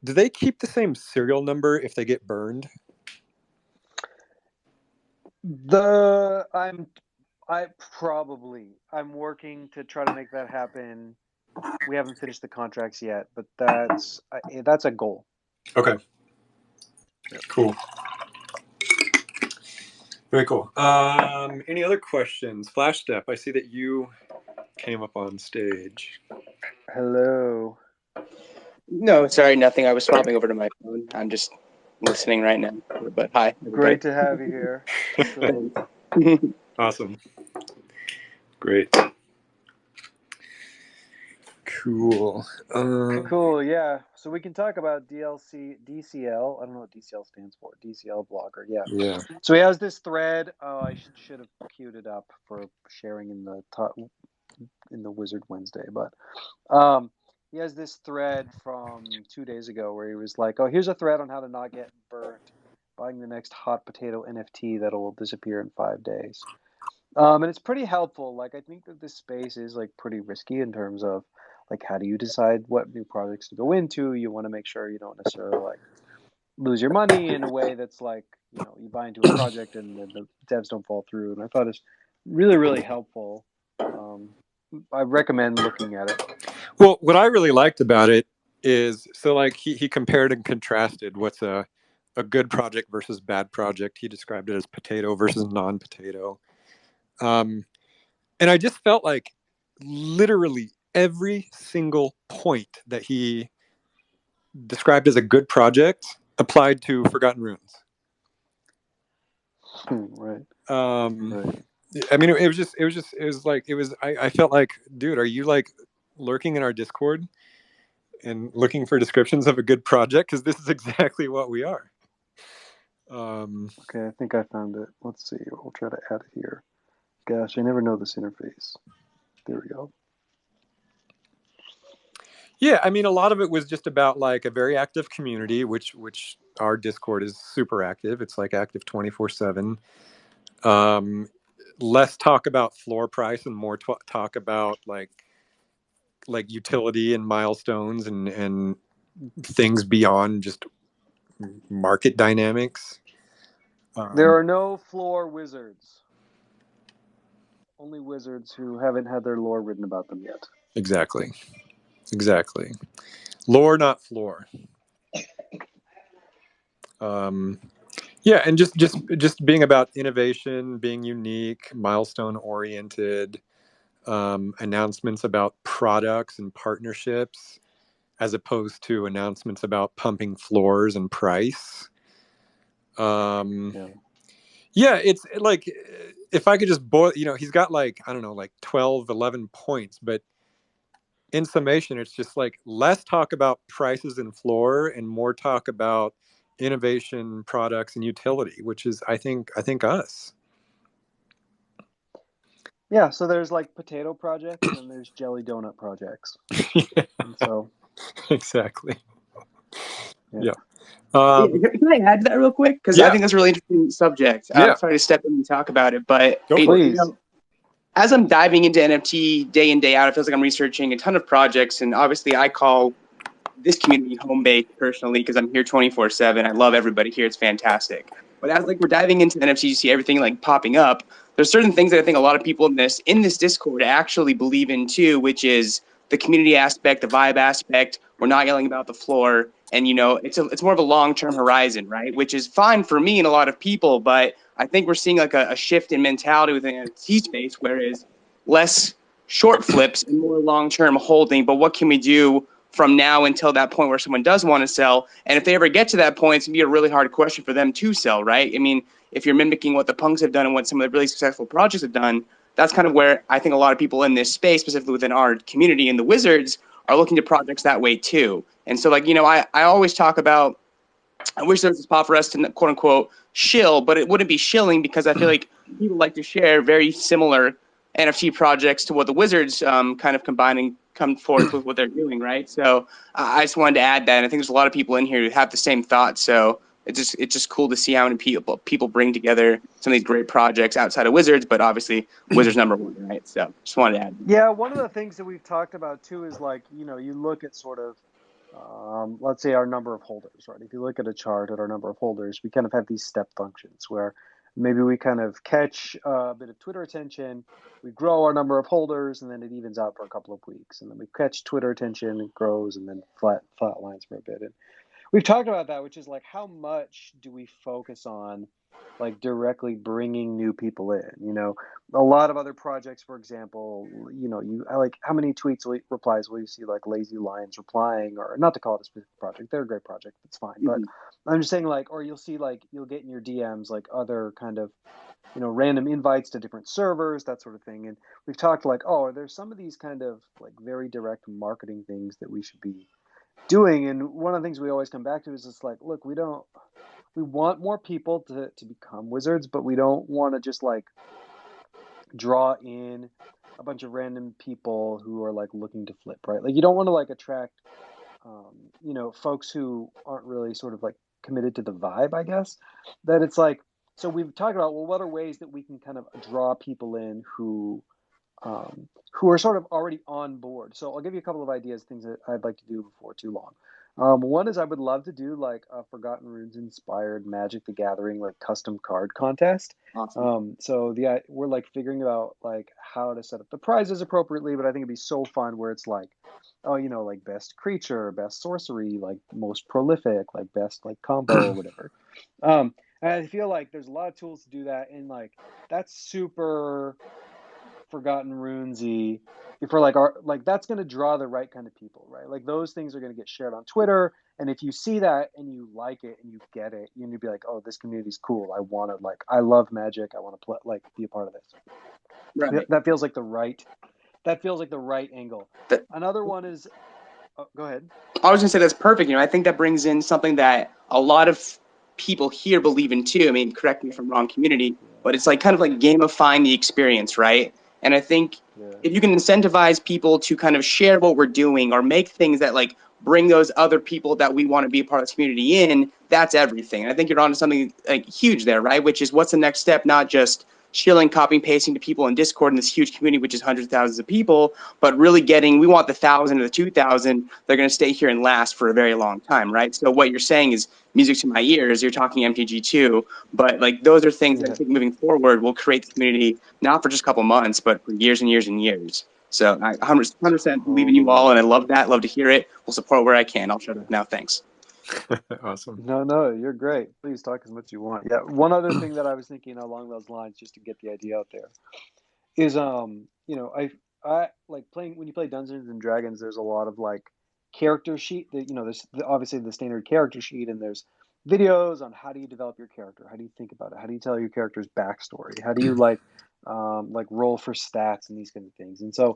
they keep the same serial number if they get burned? I'm working to try to make that happen. We haven't finished the contracts yet, but that's a goal. Okay. Cool. Very cool. Any other questions? Flash Step, I see that you came up on stage. Hello. No, sorry, nothing. I was swapping over to my phone. I'm just listening right now. But hi. Great to have you here. Awesome. Great. Cool. Cool, yeah. So we can talk about DCL. I don't know what DCL stands for. DCL Blogger, yeah. Yeah. So he has this thread. Oh, I should have queued it up for sharing in the Wizard Wednesday, but he has this thread from 2 days ago where he was like, "Oh, here's a thread on how to not get burnt buying the next hot potato NFT that'll disappear in 5 days." And it's pretty helpful. Like, I think that this space is like pretty risky in terms of like, how do you decide what new projects to go into? You want to make sure you don't necessarily like lose your money in a way that's like, you buy into a project and the devs don't fall through. And I thought it's really, really helpful. I recommend looking at it. Well, what I really liked about it is, so like he compared and contrasted what's a good project versus bad project. He described it as potato versus non-potato. And I just felt like literally every single point that he described as a good project applied to Forgotten Runes. Right. Right. I mean, I felt like, dude, are you like lurking in our Discord and looking for descriptions of a good project? Because this is exactly what we are. Okay, I think I found it. Let's see. We'll try to add it here. Gosh, I never know this interface. There we go. Yeah, I mean, a lot of it was just about like a very active community, which our Discord is super active. It's like active 24/7. Less talk about floor price and more talk about like utility and milestones and things beyond just market dynamics. There are no floor wizards. Only wizards who haven't had their lore written about them yet. Exactly. Lore, not floor. Yeah, and just being about innovation, being unique, milestone oriented, announcements about products and partnerships, as opposed to announcements about pumping floors and price. Yeah, it's like, if I could just boil, he's got like, I don't know, like 12, 11 points, but in summation, it's just like less talk about prices and floor and more talk about innovation, products, and utility, which is, I think us. Yeah, so there's like potato projects and then there's jelly donut projects. Yeah. So exactly. Yeah. Can I add to that real quick? Because I think that's a really interesting subject. Yeah. Sorry to step in and talk about it, but please. as I'm diving into NFT day in, day out, it feels like I'm researching a ton of projects. And obviously, I call this community home base personally because I'm here 24/7. I love everybody here. It's fantastic. But as like we're diving into NFTs, you see everything like popping up. There's certain things that I think a lot of people in this Discord actually believe in too, which is the community aspect, the vibe aspect. We're not yelling about the floor, and it's more of a long-term horizon, right? Which is fine for me and a lot of people, but I think we're seeing like a shift in mentality within the NFT space, whereas less short flips and more long-term holding. But what can we do from now until that point where someone does want to sell? And if they ever get to that point, it's going to be a really hard question for them to sell, right? I mean, if you're mimicking what the punks have done and what some of the really successful projects have done, that's kind of where I think a lot of people in this space, specifically within our community and the Wizards, are looking to projects that way too. And so, like, I always talk about, I wish there was a spot for us to quote unquote shill, but it wouldn't be shilling because I feel like people like to share very similar NFT projects to what the Wizards kind of combine and come forth with what they're doing, right? So I just wanted to add that, and I think there's a lot of people in here who have the same thoughts. So it's just cool to see how many people bring together some of these great projects outside of Wizards, but obviously Wizards number one, right? So just wanted to add. Yeah, one of the things that we've talked about too is like, you look at sort of, let's say our number of holders, right? If you look at a chart at our number of holders, we kind of have these step functions where maybe we kind of catch a bit of Twitter attention, we grow our number of holders, and then it evens out for a couple of weeks, and then we catch Twitter attention, it grows, and then flat lines for a bit. And we've talked about that, which is like, how much do we focus on like directly bringing new people in? A lot of other projects, for example, I like, how many replies will you see like Lazy Lions replying, or not to call it a specific project, they're a great project, it's fine. But I'm just saying, like, or you'll see like, you'll get in your DMs like other kind of random invites to different servers, that sort of thing. And we've talked like, oh, there's some of these kind of like very direct marketing things that we should be doing. And one of the things we always come back to is just like, look, we want more people to become Wizards, but we don't want to just like draw in a bunch of random people who are like looking to flip, right? Like, you don't want to like attract folks who aren't really sort of like committed to the vibe, I guess. That it's like, so we've talked about, well, what are ways that we can kind of draw people in who are sort of already on board. So I'll give you a couple of ideas, things that I'd like to do before too long. One is I would love to do like a Forgotten Runes inspired Magic the Gathering like custom card contest. Awesome. So we're like figuring out like how to set up the prizes appropriately, but I think it'd be so fun where it's like, oh, like best creature, best sorcery, like most prolific, like best like combo or whatever. And I feel like there's a lot of tools to do that, and like that's super Forgotten Runesy. If we're like that's going to draw the right kind of people, right? Like those things are going to get shared on Twitter, and if you see that and you like it and you get it, you'd be like, oh, this community's cool. I love Magic. I want to play, like, be a part of this. Right. That feels like the right angle. Another one is, go ahead. I was gonna say that's perfect. I think that brings in something that a lot of people here believe in too. I mean, correct me if I'm wrong, community, but it's like kind of like gamifying the experience, right? And I think if you can incentivize people to kind of share what we're doing or make things that like bring those other people that we want to be a part of the community in, that's everything. And I think you're onto something like huge there, right? Which is, what's the next step? Not just shilling, copying, pasting to people in Discord in this huge community, which is hundreds of thousands of people, but really we want the 1,000 or the 2,000. They're going to stay here and last for a very long time, right? So what you're saying is music to my ears. You're talking MTG too, but like those are things that I think moving forward will create the community, not for just a couple months, but for years and years and years. So I 100% believe in you all, and I love that. Love to hear it. We'll support where I can. I'll shut up now. Thanks. Awesome. No, you're great. Please talk as much as you want. Yeah, one other thing that I was thinking along those lines, just to get the idea out there, is I like playing, when you play Dungeons and Dragons, there's a lot of like character sheet that there's obviously the standard character sheet, and there's videos on how do you develop your character, how do you think about it, how do you tell your character's backstory, how do you like roll for stats and these kinds of things. And so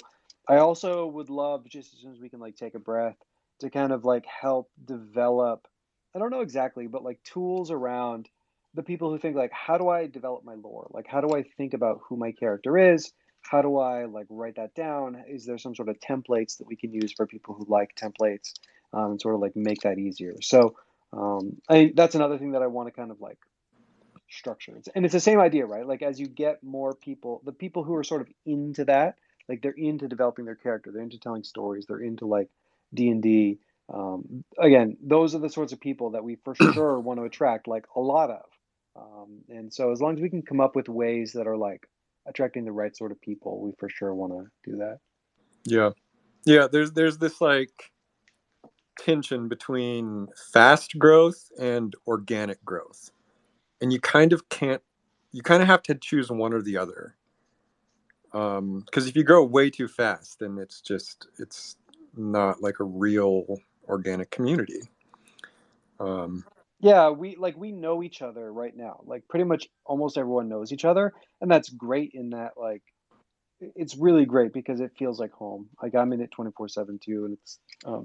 I also would love, just as soon as we can like take a breath, to kind of like help develop, I don't know exactly, but like tools around the people who think like, how do I develop my lore? Like, how do I think about who my character is? How do I like write that down? Is there some sort of templates that we can use for people who like templates, and sort of like make that easier? So that's another thing that I want to kind of like structure. And it's the same idea, right? Like as you get more people, the people who are sort of into that, like they're into developing their character, they're into telling stories, they're into like D&D. Again, those are the sorts of people that we for sure want to attract like a lot of. And so as long as we can come up with ways that are like attracting the right sort of people, we for sure want to do that. Yeah. Yeah, there's this like tension between fast growth and organic growth. And you kind of have to choose one or the other. Because if you grow way too fast, then it's not like a real organic community. Yeah, we know each other right now. Like pretty much almost everyone knows each other, and that's great in that like it's really great because it feels like home. Like I'm in it 24/7 too, and it's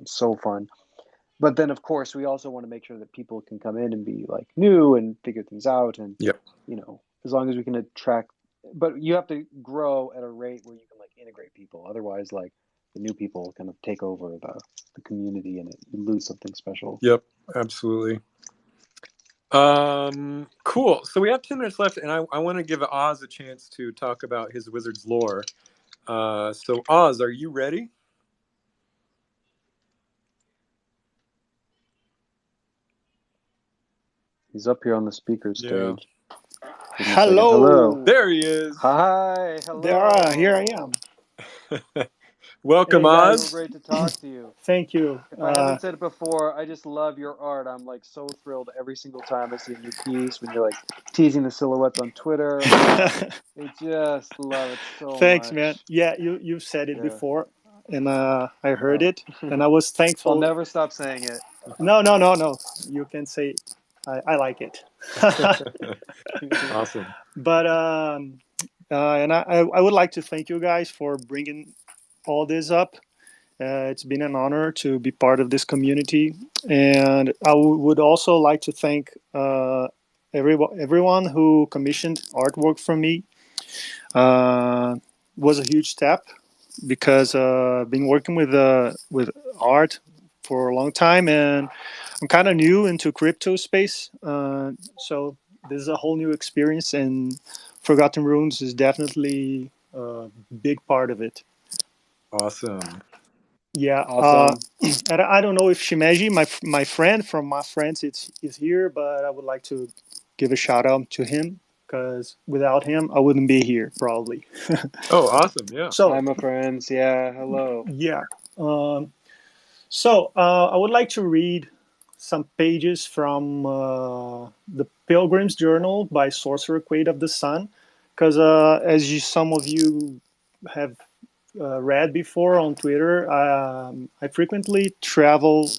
so fun. But then of course we also want to make sure that people can come in and be like new and figure things out, and Yep. you know, as long as we can attract, but you have to grow at a rate where you can like integrate people. Otherwise, like the new people kind of take over the community, and you lose something special. Yep, absolutely. Cool. So we have 10 minutes left, and I want to give Oz a chance to talk about his wizard's lore. So Oz, are you ready? He's up here on the speaker stage. Yeah. Hello. Hello. There he is. Hi. Hello. Here I am. Welcome, Hey, guys. So Oz. great to talk to you. Thank you. If I haven't said it before, I just love your art. I'm like so thrilled every single time I see a new piece. When you're like teasing the silhouettes on Twitter, I just love it so Thanks, much. man. Yeah, you've said it Yeah. before, and I heard Oh. it, and I was thankful. I'll never stop saying it. No. You can say it. I like it. Awesome. But and I would like to thank you guys for bringing all this up. It's been an honor to be part of this community, and I would also like to thank everyone who commissioned artwork from me. Was a huge step because I've been working with art for a long time, and I'm kind of new into crypto space. So this is a whole new experience, and Forgotten Runes is definitely a big part of it. Awesome. Yeah. Awesome. And I don't know if Shimeji, my friend from my friends, is here, but I would like to give a shout out to him because without him, I wouldn't be here probably. Oh, awesome. Yeah. So Hi, my friends. Yeah. Hello. yeah. So I would like to read some pages from the Pilgrim's Journal by Sorcerer Quaid of the Sun, because some of you have read before on Twitter, I frequently travel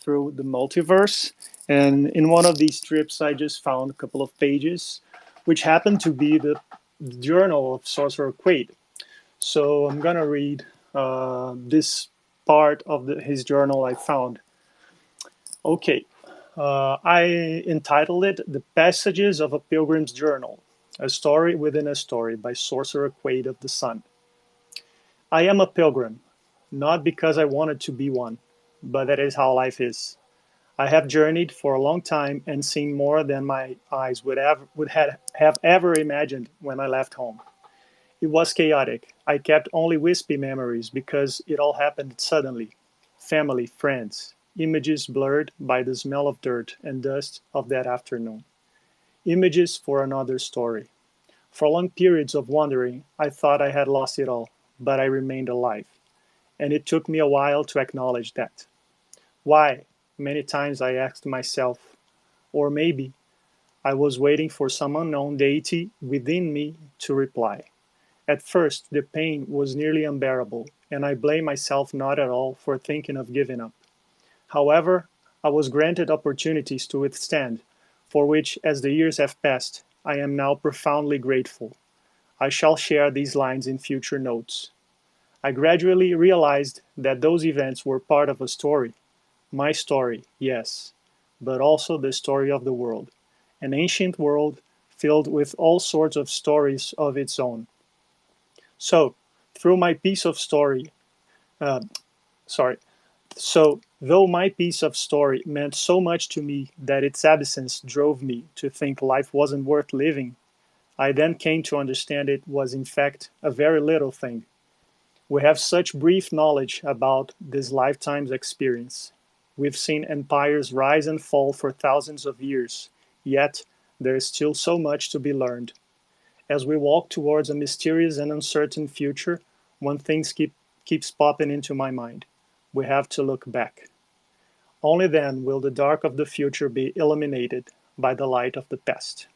through the multiverse, and in one of these trips, I just found a couple of pages, which happened to be the journal of Sorcerer Quaid. So I'm gonna read this part of his journal I found. Okay, I entitled it "The Passages of a Pilgrim's Journal: A Story Within a Story" by Sorcerer Quaid of the Sun. I am a pilgrim, not because I wanted to be one, but that is how life is. I have journeyed for a long time and seen more than my eyes would have ever imagined when I left home. It was chaotic. I kept only wispy memories because it all happened suddenly. Family, friends, images blurred by the smell of dirt and dust of that afternoon. Images for another story. For long periods of wandering, I thought I had lost it all, but I remained alive. And it took me a while to acknowledge that. Why? Many times I asked myself, or maybe I was waiting for some unknown deity within me to reply. At first, the pain was nearly unbearable, and I blame myself not at all for thinking of giving up. However, I was granted opportunities to withstand, for which, as the years have passed, I am now profoundly grateful. I shall share these lines in future notes. I gradually realized that those events were part of a story. My story, yes, but also the story of the world, an ancient world filled with all sorts of stories of its own. So, through my piece of story, so Though my piece of story meant so much to me that its absence drove me to think life wasn't worth living, I then came to understand it was in fact a very little thing. We have such brief knowledge about this lifetime's experience. We've seen empires rise and fall for thousands of years, yet there is still so much to be learned. As we walk towards a mysterious and uncertain future, one thing keeps popping into my mind. We have to look back. Only then will the dark of the future be illuminated by the light of the past.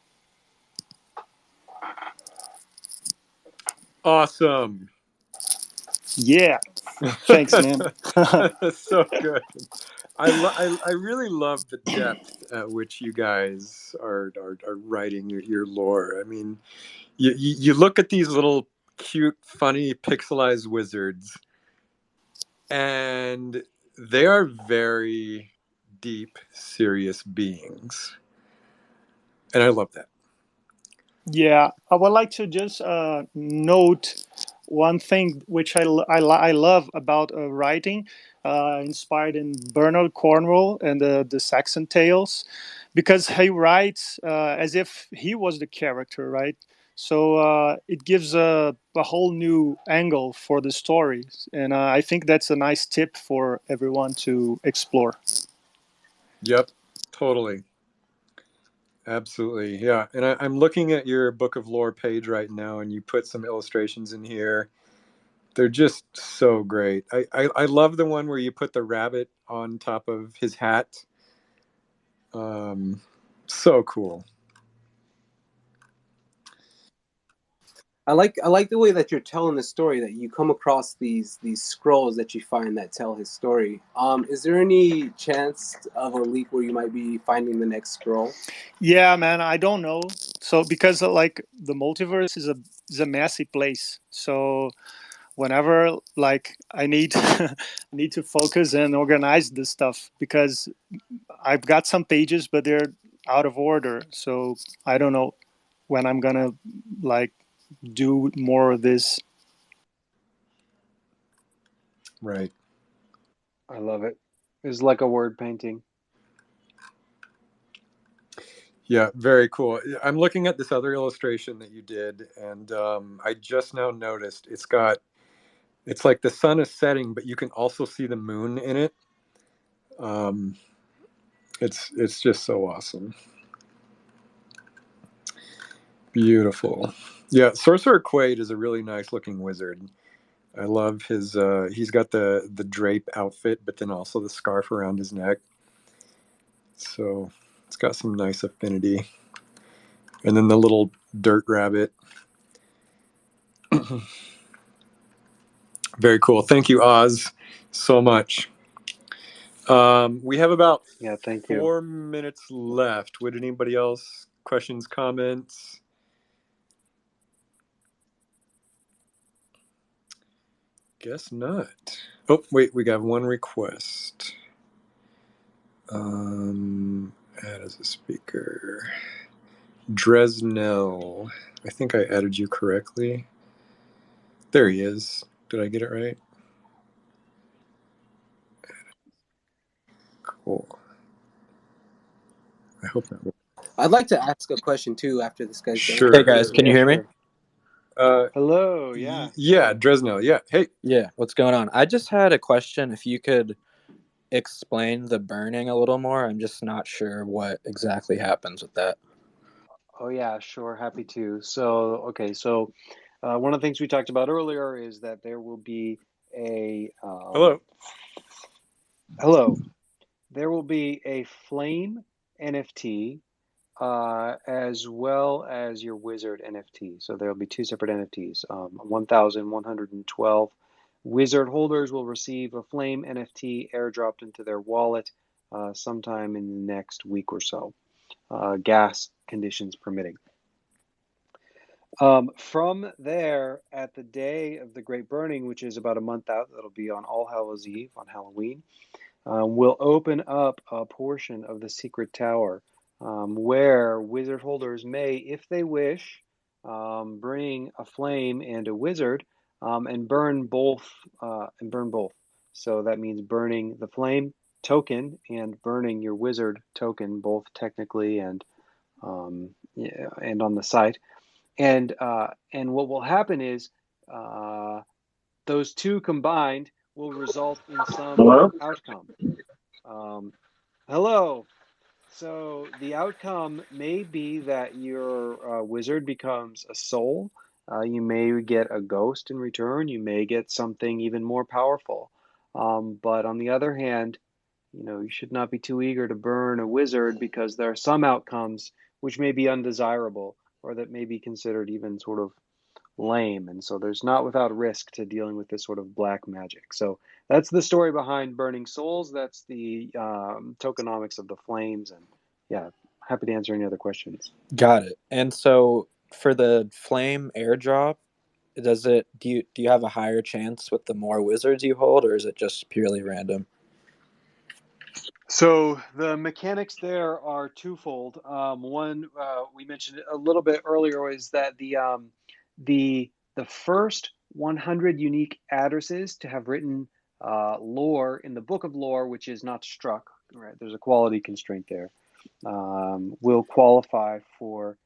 Awesome. Yeah. Thanks, man. So good. I really love the depth at which you guys are writing your lore. I mean, you look at these little cute, funny, pixelized wizards, and they are very deep, serious beings, and I love that. Yeah, I would like to just note one thing which I love about writing, inspired in Bernard Cornwell and the Saxon Tales, because he writes as if he was the character, right? So it gives a whole new angle for the stories, and I think that's a nice tip for everyone to explore. Yep, totally. Absolutely, yeah. And I'm looking at your Book of Lore page right now, and you put some illustrations in here. They're just so great. I love the one where you put the rabbit on top of his hat. So cool. I like the way that you're telling the story, that you come across these scrolls that you find that tell his story. Is there any chance of a leak where you might be finding the next scroll? Yeah, man, I don't know. So because like the multiverse is a messy place. So whenever like I need need to focus and organize this stuff because I've got some pages but they're out of order. So I don't know when I'm gonna like do more of this. Right. I love it. It's like a word painting. Yeah, very cool. I'm looking at this other illustration that you did, and I just now noticed it's like the sun is setting, but you can also see the moon in it. Um, it's just so awesome. Beautiful. Yeah, Sorcerer Quaid is a really nice looking wizard. I love his. He's got the drape outfit, but then also the scarf around his neck. So it's got some nice affinity. And then the little dirt rabbit. Very cool. Thank you, Oz, so much. We have about Thank you. 4 minutes left. Would anybody else questions, comments? Guess not. Oh, wait, we got one request. Add as a speaker. Dresnell. I think I added you correctly. There he is. Did I get it right? Cool. I hope that works. I'd like to ask a question too after this guy's done. Sure. Hey guys, can you hear me? Hello, yeah. Yeah, Dresnell. Yeah. Hey. Yeah, what's going on? I just had a question. If you could explain the burning a little more, I'm just not sure what exactly happens with that. Oh yeah, sure, happy to. So one of the things we talked about earlier is that there will be a hello. There will be a flame NFT as well as your wizard NFT. So there will be two separate NFTs. 1,112 wizard holders will receive a flame NFT airdropped into their wallet sometime in the next week or so, gas conditions permitting. From there, at the day of the Great Burning, which is about a month out, that'll be on All Hallows Eve, on Halloween, we'll open up a portion of the Secret Tower where wizard holders may, if they wish, bring a flame and a wizard and burn both. So that means burning the flame token and burning your wizard token, both technically and on the site. And what will happen is those two combined will result in some Hello? outcome. Hello. So the outcome may be that your wizard becomes a soul. You may get a ghost in return. You may get something even more powerful. But on the other hand, you should not be too eager to burn a wizard, because there are some outcomes which may be undesirable, or that may be considered even sort of lame. And so there's not without risk to dealing with this sort of black magic. So that's the story behind Burning Souls. That's the tokenomics of the flames. And yeah, happy to answer any other questions. Got it. And so for the flame airdrop, do you have a higher chance with the more wizards you hold, or is it just purely random? So the mechanics there are twofold. One, we mentioned it a little bit earlier, is that the first 100 unique addresses to have written lore in the Book of Lore, which is not struck, right? There's a quality constraint there. Will qualify for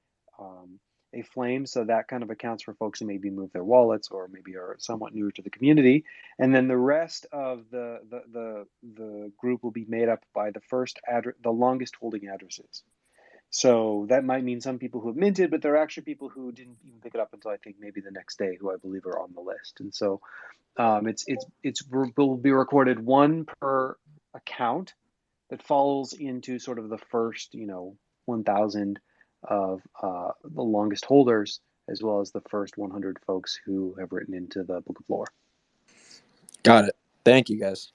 a flame, so that kind of accounts for folks who maybe move their wallets or maybe are somewhat newer to the community. And then the rest of the group will be made up by the longest holding addresses. So that might mean some people who have minted, but there are actually people who didn't even pick it up until I think maybe the next day, who I believe are on the list. And so it will be recorded one per account that falls into sort of the first 1,000 of the longest holders, as well as the first 100 folks who have written into the Book of Lore. Got it. Thank you, guys.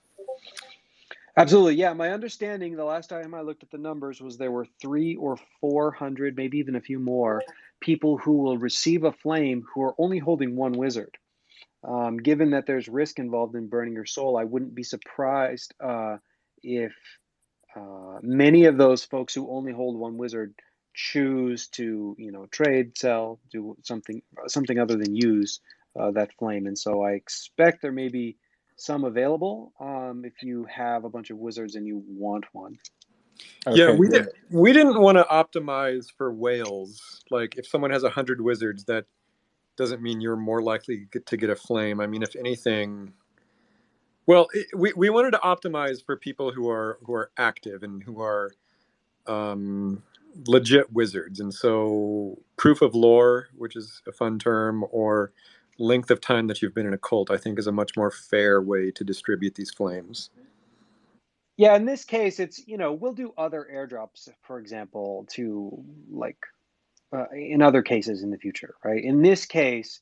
Absolutely. Yeah, my understanding the last time I looked at the numbers was there were 300 or 400, maybe even a few more, people who will receive a flame who are only holding one wizard. Given that there's risk involved in burning your soul, I wouldn't be surprised if many of those folks who only hold one wizard choose to trade, sell, do something other than use that flame. And so I expect there may be some available if you have a bunch of wizards and you want one. Yeah, Okay, we didn't want to optimize for whales. Like, if someone has 100 wizards, that doesn't mean you're more likely to get a flame. I mean, if anything, well, we wanted to optimize for people who are active and who are legit wizards. And so proof of lore, which is a fun term, or length of time that you've been in a cult, I think is a much more fair way to distribute these flames. Yeah, in this case, it's, we'll do other airdrops, for example, to in other cases in the future, right? In this case,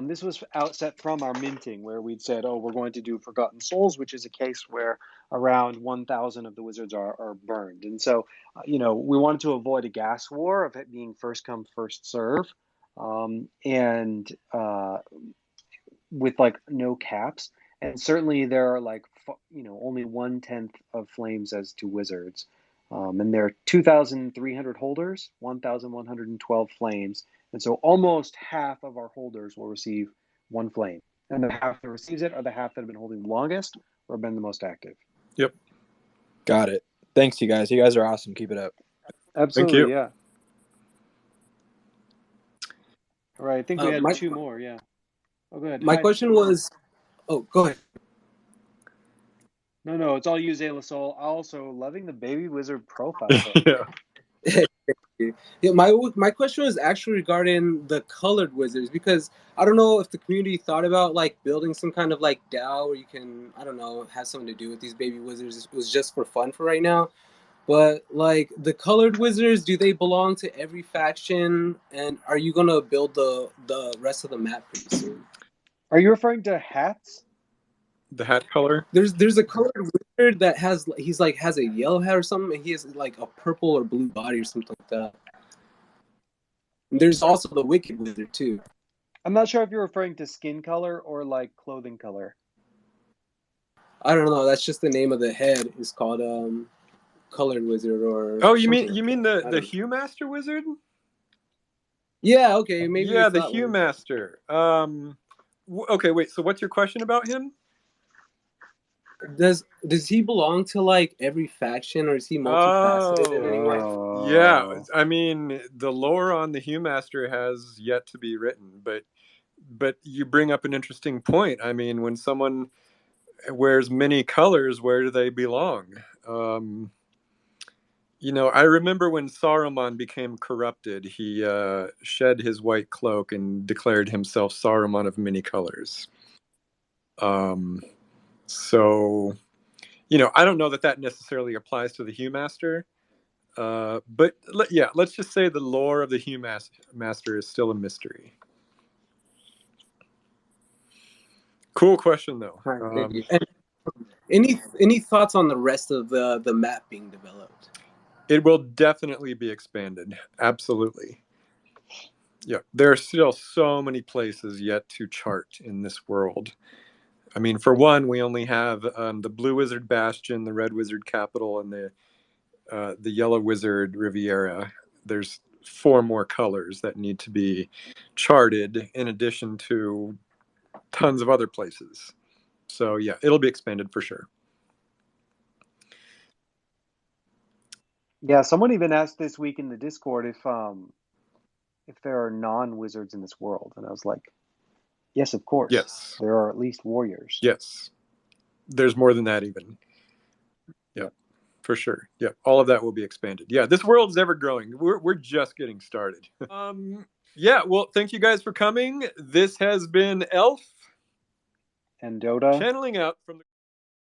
this was outset from our minting, where we'd said, oh, we're going to do Forgotten Souls, which is a case where around 1,000 of the wizards are burned. And so, we wanted to avoid a gas war of it being first come, first serve, and with no caps. And certainly there are only 1/10 of flames as to wizards. And there are 2,300 holders, 1,112 flames. And so almost half of our holders will receive one flame. And the half that receives it are the half that have been holding the longest or been the most active. Yep. got it. Thanks, you guys. You guys are awesome. Keep it up. Absolutely, Thank you. yeah. All right, I think we had two more, yeah. Oh, go ahead. My question was, oh, go ahead. No, it's all you, Zaylasol. Also, loving the baby wizard profile. Yeah. Yeah, my question was actually regarding the colored wizards, because I don't know if the community thought about building some kind of DAO where you can, I don't know, have something to do with these baby wizards. It was just for fun for right now. But the colored wizards, do they belong to every faction? And are you gonna build the rest of the map pretty soon? Are you referring to hats? The hat color? There's a colored wizard that has a yellow hat or something, and he has a purple or blue body or something like that. And there's also the wicked wizard too. I'm not sure if you're referring to skin color or clothing color. I don't know. That's just the name of the head. It's called colored wizard or. Oh, you mean the Hue Master wizard? Yeah. Okay. Maybe. Yeah, it's the that Hue one. Master. Okay, wait. So what's your question about him? Does he belong to like every faction, or is he multifaceted in any way? Yeah, I mean, the lore on the Huemaster has yet to be written, but you bring up an interesting point. I mean, when someone wears many colors, where do they belong? You know, I remember when Saruman became corrupted, he shed his white cloak and declared himself Saruman of many colors. So, you know, I don't know that necessarily applies to the Huemaster. But yeah, let's just say the lore of the Huemaster is still a mystery. Cool question, though. All right, thank you. And any thoughts on the rest of the map being developed? It will definitely be expanded. Absolutely. Yeah, there are still so many places yet to chart in this world. I mean, for one, we only have the Blue Wizard Bastion, the Red Wizard Capital, and the Yellow Wizard Riviera. There's 4 more colors that need to be charted, in addition to tons of other places. So yeah, it'll be expanded for sure. Yeah, someone even asked this week in the Discord if there are non-wizards in this world, and I was like, yes, of course. Yes. There are at least warriors. Yes. There's more than that even. Yeah, for sure. Yeah, all of that will be expanded. Yeah, this world's ever growing. We're just getting started. Yeah, well, thank you guys for coming. This has been Elf and Dota channeling out from the